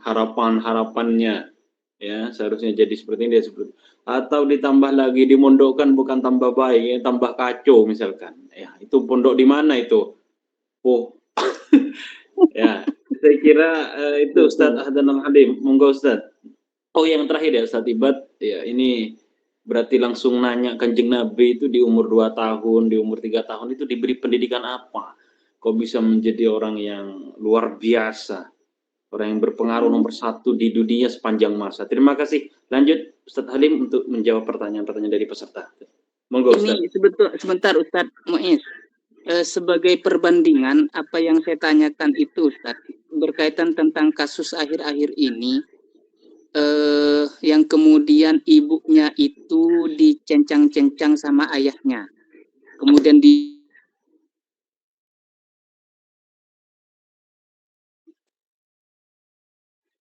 harapan-harapannya. Ya, seharusnya jadi seperti ini, atau ditambah lagi dimondokkan bukan tambah baik, tambah kacau misalkan. Ya, itu pondok di mana itu? Oh. Ya, saya kira itu Ustaz Ahdan Al-Halim. Monggo Ustaz. Oh, yang terakhir ya Ustaz Ibat, ya ini berarti langsung nanya Kanjeng Nabi itu di umur 2 tahun, di umur 3 tahun itu diberi pendidikan apa? Kok bisa menjadi orang yang luar biasa? Orang yang berpengaruh nomor 1 di dunia sepanjang masa. Terima kasih. Lanjut Ustaz Halim untuk menjawab pertanyaan-pertanyaan dari peserta. Monggo Ustaz. Ini sebentar Ustaz Muiz. Sebagai perbandingan apa yang saya tanyakan itu Ustaz berkaitan tentang kasus akhir-akhir ini yang kemudian ibunya itu dicencang-cencang sama ayahnya. Kemudian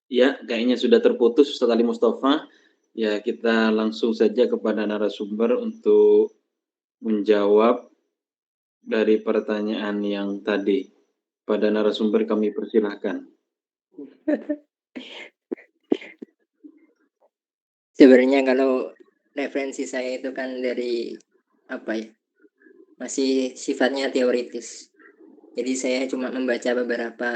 Ya, kayaknya sudah terputus Ustaz Ali Mustafa. Ya, kita langsung saja kepada narasumber untuk menjawab dari pertanyaan yang tadi. Pada narasumber kami persilahkan. Sebenarnya kalau referensi saya itu kan dari masih sifatnya teoritis. Jadi saya cuma membaca beberapa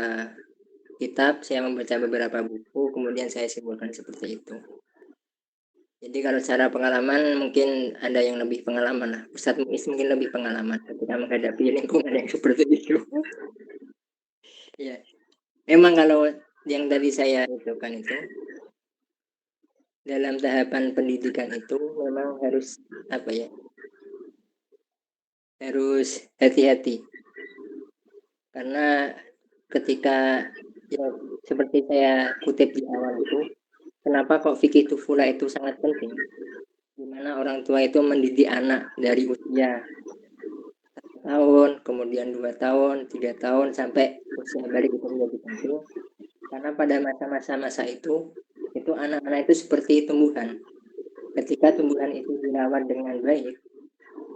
kitab, saya membaca beberapa buku, kemudian saya simpulkan seperti itu. Jadi kalau secara pengalaman mungkin ada yang lebih pengalaman lah. Ustadz Muiz mungkin lebih pengalaman ketika menghadapi lingkungan yang seperti itu. Ya, memang kalau yang tadi saya itu dalam tahapan pendidikan itu memang harus harus hati-hati. Karena ketika ya, seperti saya kutip di awal itu, kenapa kok fikih tufula itu sangat penting? Dimana orang tua itu mendidik anak dari usia 1 tahun, kemudian 2 tahun, 3 tahun, sampai usia balik itu menjadi penting. Karena pada masa-masa itu anak-anak itu seperti tumbuhan. Ketika tumbuhan itu dirawat dengan baik,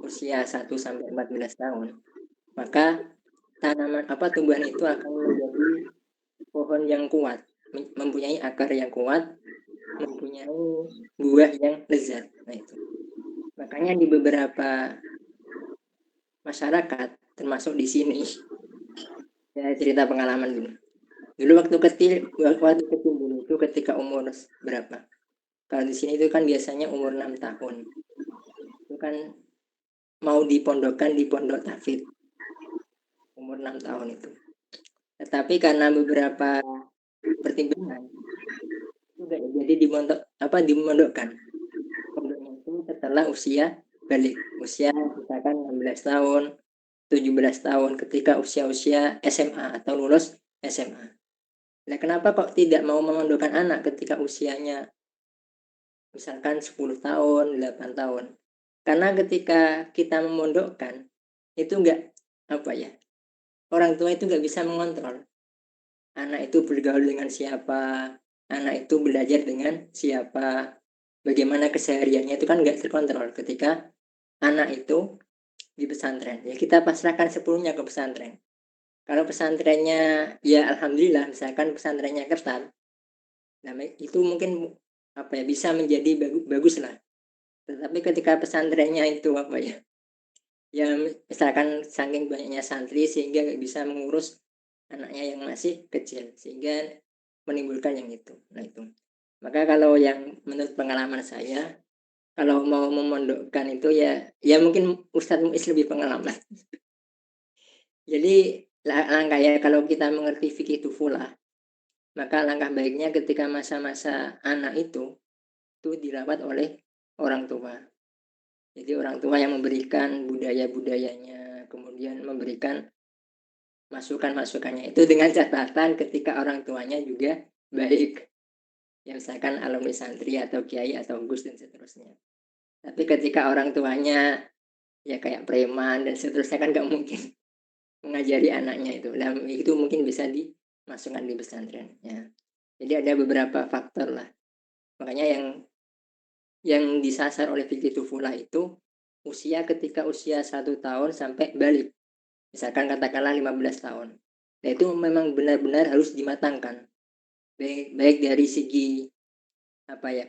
usia 1 sampai 14 tahun, maka tumbuhan itu akan menjadi pohon yang kuat, mempunyai akar yang kuat, mempunyai buah yang lezat. Nah itu. Makanya di beberapa masyarakat, termasuk di sini, saya cerita pengalaman dulu. Dulu waktu kecil dulu itu ketika umur berapa? Kalau di sini itu kan biasanya umur 6 tahun. Itu kan mau dipondokkan di pondok tahfidz. Umur 6 tahun itu. Tetapi karena beberapa pertimbangan itu gak jadi dimondokkan. Pondoknya itu setelah usia balik. Usia misalkan 16 tahun, 17 tahun ketika usia-usia SMA atau lulus SMA. Nah, kenapa kok tidak mau memondokkan anak ketika usianya misalkan 10 tahun, 8 tahun? Karena ketika kita memondokkan, itu orang tua itu nggak bisa mengontrol. Anak itu bergaul dengan siapa, anak itu belajar dengan siapa, bagaimana kesehariannya itu kan nggak terkontrol ketika anak itu di pesantren. Ya kita pasrahkan sepenuhnya ke pesantren. Kalau pesantrennya ya alhamdulillah misalkan pesantrennya ketat, nah itu mungkin bisa menjadi bagus lah. Tetapi ketika pesantrennya itu ya misalkan saking banyaknya santri sehingga nggak bisa mengurus anaknya yang masih kecil sehingga menimbulkan yang itu. Nah itu. Maka kalau yang menurut pengalaman saya, kalau mau memondokkan itu ya mungkin Ustadz Muiz lebih pengalaman. Jadi langkah kalau kita mengerti fikih tufulah, maka langkah baiknya ketika masa-masa anak itu dirawat oleh orang tua. Jadi orang tua yang memberikan budaya-budayanya, kemudian memberikan masukan-masukannya itu dengan catatan ketika orang tuanya juga baik. Ya misalkan alumni santri atau kiai atau gus dan seterusnya. Tapi ketika orang tuanya ya kayak preman dan seterusnya kan gak mungkin mengajari anaknya itu. Dan itu mungkin bisa dimasukkan di pesantren. Ya. Jadi ada beberapa faktor lah. Makanya yang disasar oleh fikih tufulah itu ketika usia 1 tahun sampai balik. Misalkan katakanlah 15 tahun. Nah itu memang benar-benar harus dimatangkan. Baik dari segi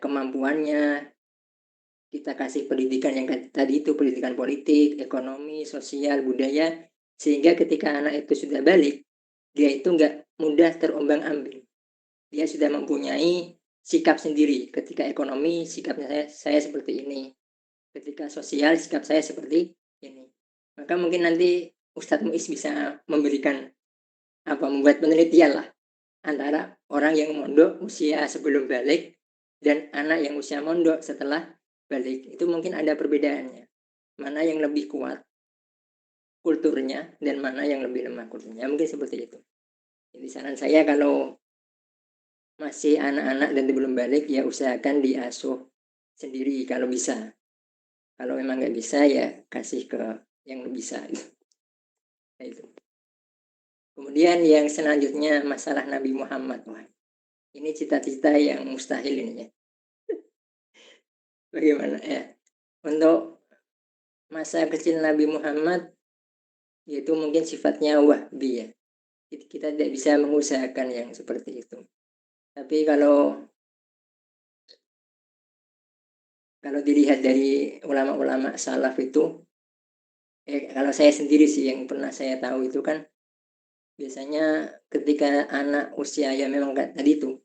kemampuannya, kita kasih pendidikan yang tadi itu, pendidikan politik, ekonomi, sosial, budaya, sehingga ketika anak itu sudah balik, dia itu nggak mudah terombang-ambing. Dia sudah mempunyai sikap sendiri. Ketika ekonomi, sikapnya saya seperti ini. Ketika sosial, sikap saya seperti ini. Maka mungkin nanti Ustadz Muiz bisa memberikan membuat penelitian lah antara orang yang mondok usia sebelum balik dan anak yang usia mondok setelah balik. Itu mungkin ada perbedaannya. Mana yang lebih kuat kulturnya dan mana yang lebih lemah kulturnya. Mungkin seperti itu. Jadi saran saya kalau masih anak-anak dan belum balik ya usahakan diasuh sendiri kalau bisa. Kalau memang nggak bisa ya kasih ke yang bisa. Nah, itu. Kemudian yang selanjutnya masalah Nabi Muhammad. Wah, ini cita-cita yang mustahil ini ya. Bagaimana ya? Untuk masa kecil Nabi Muhammad yaitu mungkin sifatnya wahbi ya. Kita tidak bisa mengusahakan yang seperti itu. Tapi kalau dilihat dari ulama-ulama salaf itu, kalau saya sendiri sih yang pernah saya tahu itu kan biasanya ketika anak usia ya memang tadi itu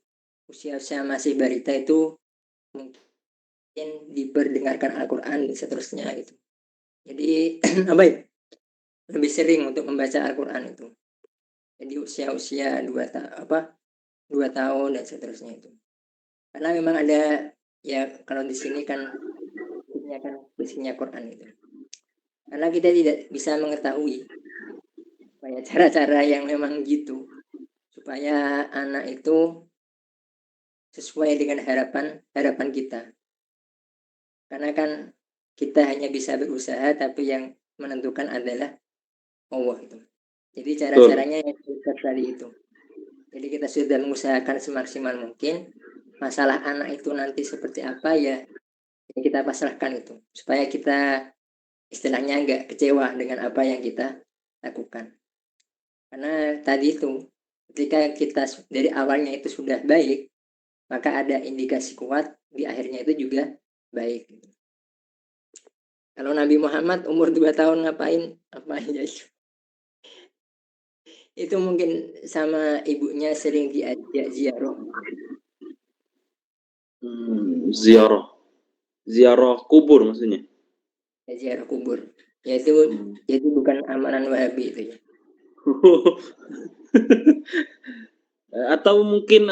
usia masih balita itu mungkin diperdengarkan Al-Quran dan seterusnya gitu. Jadi lebih sering untuk membaca Al-Quran itu. Jadi usia 2 tahun dan seterusnya itu. Karena memang ada ya kalau di sini kan isinya Quran itu. Karena kita tidak bisa mengetahui cara-cara yang memang gitu supaya anak itu sesuai dengan harapan kita. Karena kan kita hanya bisa berusaha tapi yang menentukan adalah Allah itu. Jadi cara-caranya yang tadi itu. Jadi kita sudah mengusahakan semaksimal mungkin. Masalah anak itu nanti seperti apa ya kita pasrahkan itu supaya kita istilahnya nggak kecewa dengan apa yang kita lakukan. Karena tadi itu Ketika kita dari awalnya itu sudah baik, maka ada indikasi kuat di akhirnya itu juga baik. Kalau Nabi Muhammad umur 2 tahun ngapain? Apa aja itu? Itu mungkin sama ibunya sering diajak ziarah. Ziarah kubur maksudnya. Ya, ziarah kubur. Yaitu bukan amalan Wahabi itu ya. Atau mungkin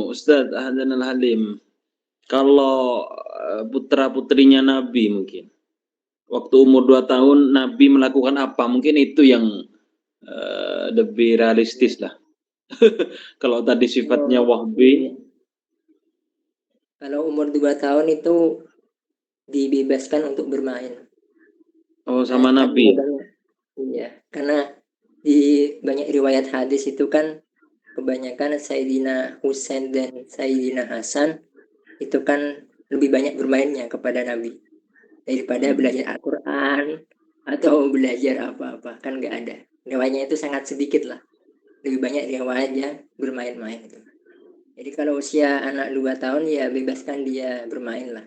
Ustadz Ahdan Al-Halim, kalau putra-putrinya Nabi mungkin waktu umur 2 tahun Nabi melakukan apa, mungkin itu yang lebih realistis lah. Kalau tadi sifatnya wahbi, Kalau umur 2 tahun itu dibebaskan untuk bermain. sama Nabi. Iya, karena di banyak riwayat hadis itu kan kebanyakan Sayyidina Husain dan Sayyidina Hasan itu kan lebih banyak bermainnya kepada Nabi daripada belajar Al-Quran atau belajar apa-apa, kan nggak ada. Riwayatnya itu sangat sedikit lah, lebih banyak riwayatnya bermain-main itu. Jadi kalau usia anak 2 tahun ya bebaskan dia bermain lah,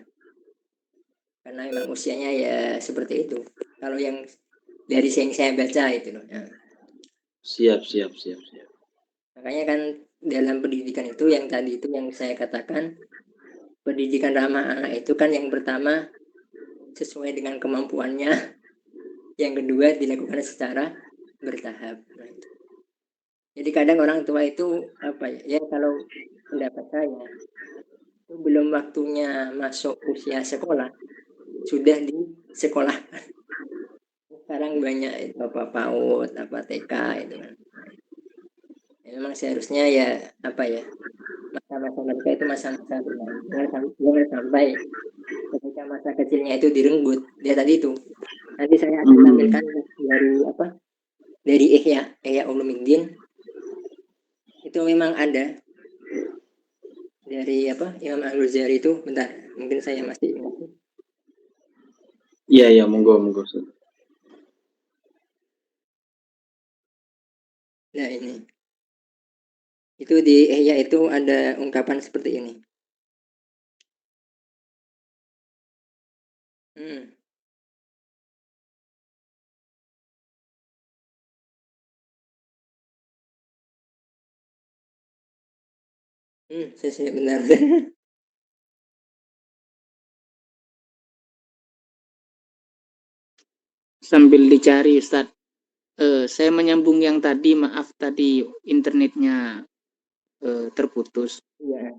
karena memang usianya ya seperti itu. Kalau yang dari yang saya baca itu loh. Ya. Siap. Makanya kan dalam pendidikan itu yang tadi itu yang saya katakan, pendidikan ramah anak itu kan yang pertama sesuai dengan kemampuannya, yang kedua dilakukan secara bertahap. Nah, itu. Jadi kadang orang tua itu apa ya, kalau pendapat saya itu belum waktunya masuk usia sekolah sudah di sekolah. Sekarang banyak itu apa PAUD, apa TK itu kan. Ya, memang seharusnya ya apa ya, masa-masa mereka itu masa-masa bermain. Jangan sampai ketika masa kecilnya itu direnggut. Dia tadi itu. Nanti saya akan tampilkan dari apa? Dari Ihya Ulumuddin. Itu memang ada dari apa? Imam Al-Ghazali itu. Bentar, mungkin saya masih ingat. Iya, monggo. Nah, ini. Itu di Ihya itu ada ungkapan seperti ini. Saya benar. Sambil dicari Ustadz, saya menyambung yang tadi, maaf tadi internetnya terputus. Iya.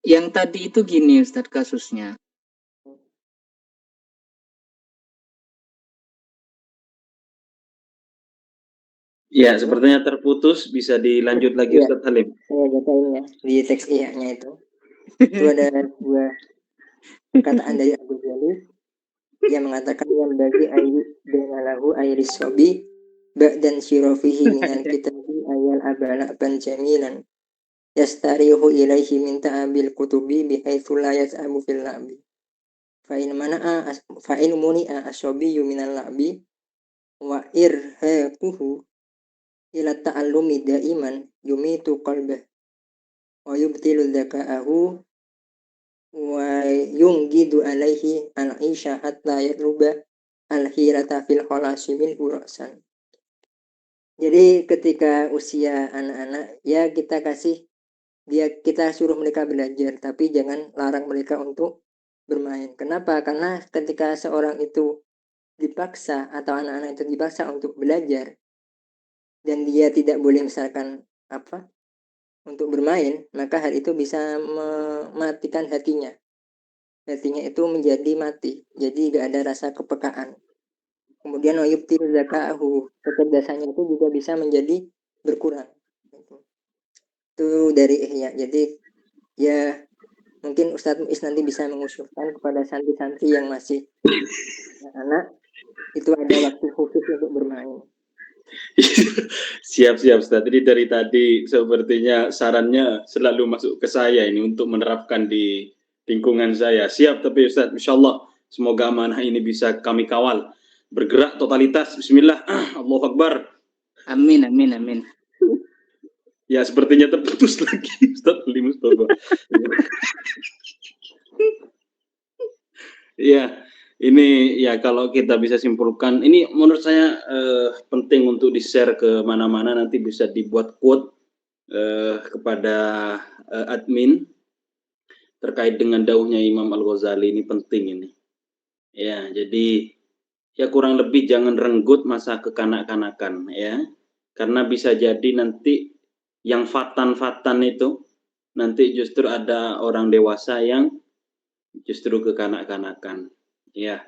Yang tadi itu gini Ustadz kasusnya. Ya, sepertinya terputus, bisa dilanjut lagi Ya. Ustadz Halim. Saya bacain ya di teks Ihya-nya itu. Itu ada sebuah perkataan dari Abu Ghazali yang mengatakan yang bagi ayu dengan airis sobi ba'dan syirafihi minal kitabi ayal abala ban jamilan yastarihu ilaihi min ta'abil kutubi bihaitsu la yas'abu fil la'bi fa in muni'a asobiyu minal la'bi wa irhaquhu ila ta'allumi daiman yumitu qalbah wa yubtilu dzaka'ahu wa yunggidu alaihi al-isha hatta yatluba al-hirata fil khalasi min urasan. Jadi ketika usia anak-anak ya kita suruh mereka belajar, tapi jangan larang mereka untuk bermain. Kenapa? Karena ketika seorang itu dipaksa atau anak-anak itu dipaksa untuk belajar dan dia tidak boleh misalkan untuk bermain, maka hal itu bisa mematikan hatinya. Hatinya itu menjadi mati, jadi gak ada rasa kepekaan. Kemudian wayubtilu zaka'ahu, kecerdasannya itu juga bisa menjadi berkurang. Itu dari Ihya. Jadi ya mungkin Ustadz Muiz nanti bisa mengusulkan kepada santri-santri yang masih anak itu ada waktu khusus untuk bermain. Siap Ustadz. Jadi dari tadi sepertinya sarannya selalu masuk ke saya ini untuk menerapkan di lingkungan saya. Siap tapi Ustadz, insyaallah semoga amanah ini bisa kami kawal. Bergerak totalitas. Bismillah. Allahu Akbar. Amin. Ya, sepertinya terputus lagi Ustaz Ali Mustafa. Iya, ini ya kalau kita bisa simpulkan, ini menurut saya penting untuk di-share ke mana-mana, nanti bisa dibuat quote kepada admin terkait dengan dauhnya Imam Al-Ghazali, ini penting ini. Ya, jadi ya kurang lebih jangan renggut masa kekanak-kanakan ya. Karena bisa jadi nanti yang fatan-fatan itu nanti justru ada orang dewasa yang justru kekanak-kanakan. Ya.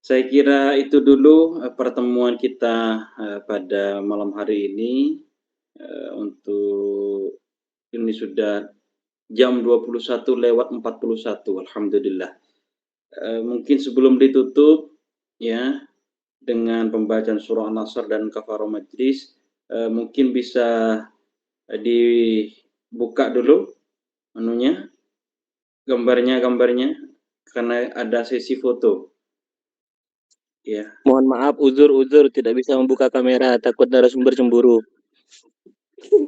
Saya kira itu dulu pertemuan kita pada malam hari ini. Untuk ini sudah jam 21:41, alhamdulillah. Mungkin sebelum ditutup ya dengan pembacaan surah An-Nasr dan Kafarah Majlis, mungkin bisa dibuka dulu anunya, gambarnya karena ada sesi foto. Ya. Mohon maaf, uzur tidak bisa membuka kamera, takut narasumber cemburu.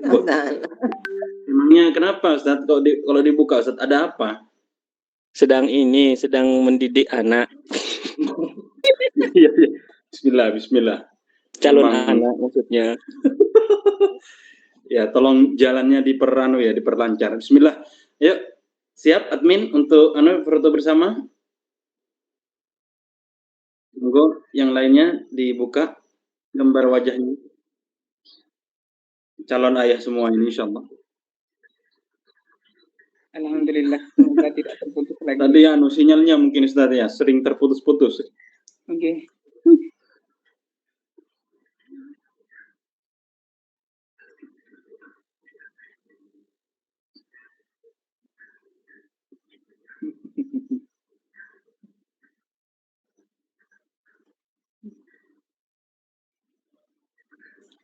Nah, Emangnya kenapa Ustaz? Kalau dibuka Ustaz, ada apa? Sedang mendidik anak, Iya, iya. Bismillah. calon Memang- anak maksudnya. Ya, tolong jalannya diperlancar. Bismillah. Yuk, siap admin untuk foto bersama? Monggo yang lainnya dibuka gambar wajahnya. Calon ayah semua ini insyaallah. Alhamdulillah, semoga tidak terputus lagi. Tadi sinyalnya mungkin Ustaz ya, sering terputus-putus. Oke.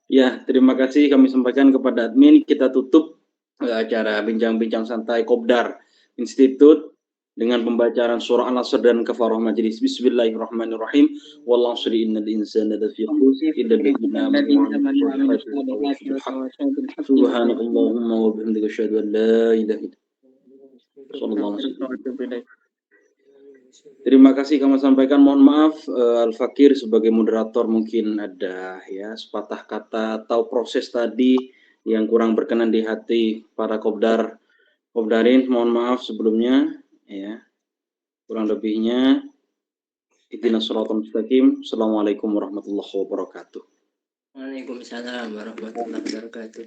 Ya, terima kasih kami sampaikan kepada admin. Kita tutup acara bincang-bincang santai Kopdar Institut dengan pembacaan surah An-Nasr dan Kafarah Majlis. Bismillahirrahmanirrahim. Wallahu shri innal insana lafi khusr illa alladziina amanu wa 'amilus shalihati. Subhanakallahumma wa bihamdika asyhadu an la ilaha illa anta astaghfiruka wa atubu ilaik. Terima kasih kami sampaikan. Mohon maaf Al-Fakir sebagai moderator mungkin ada ya sepatah kata atau proses tadi yang kurang berkenan di hati para kopdarin. Mohon maaf sebelumnya ya. Kurang lebihnya ihdinas shiratal mustaqim. Assalamualaikum warahmatullahi wabarakatuh. Waalaikumsalam warahmatullahi wabarakatuh.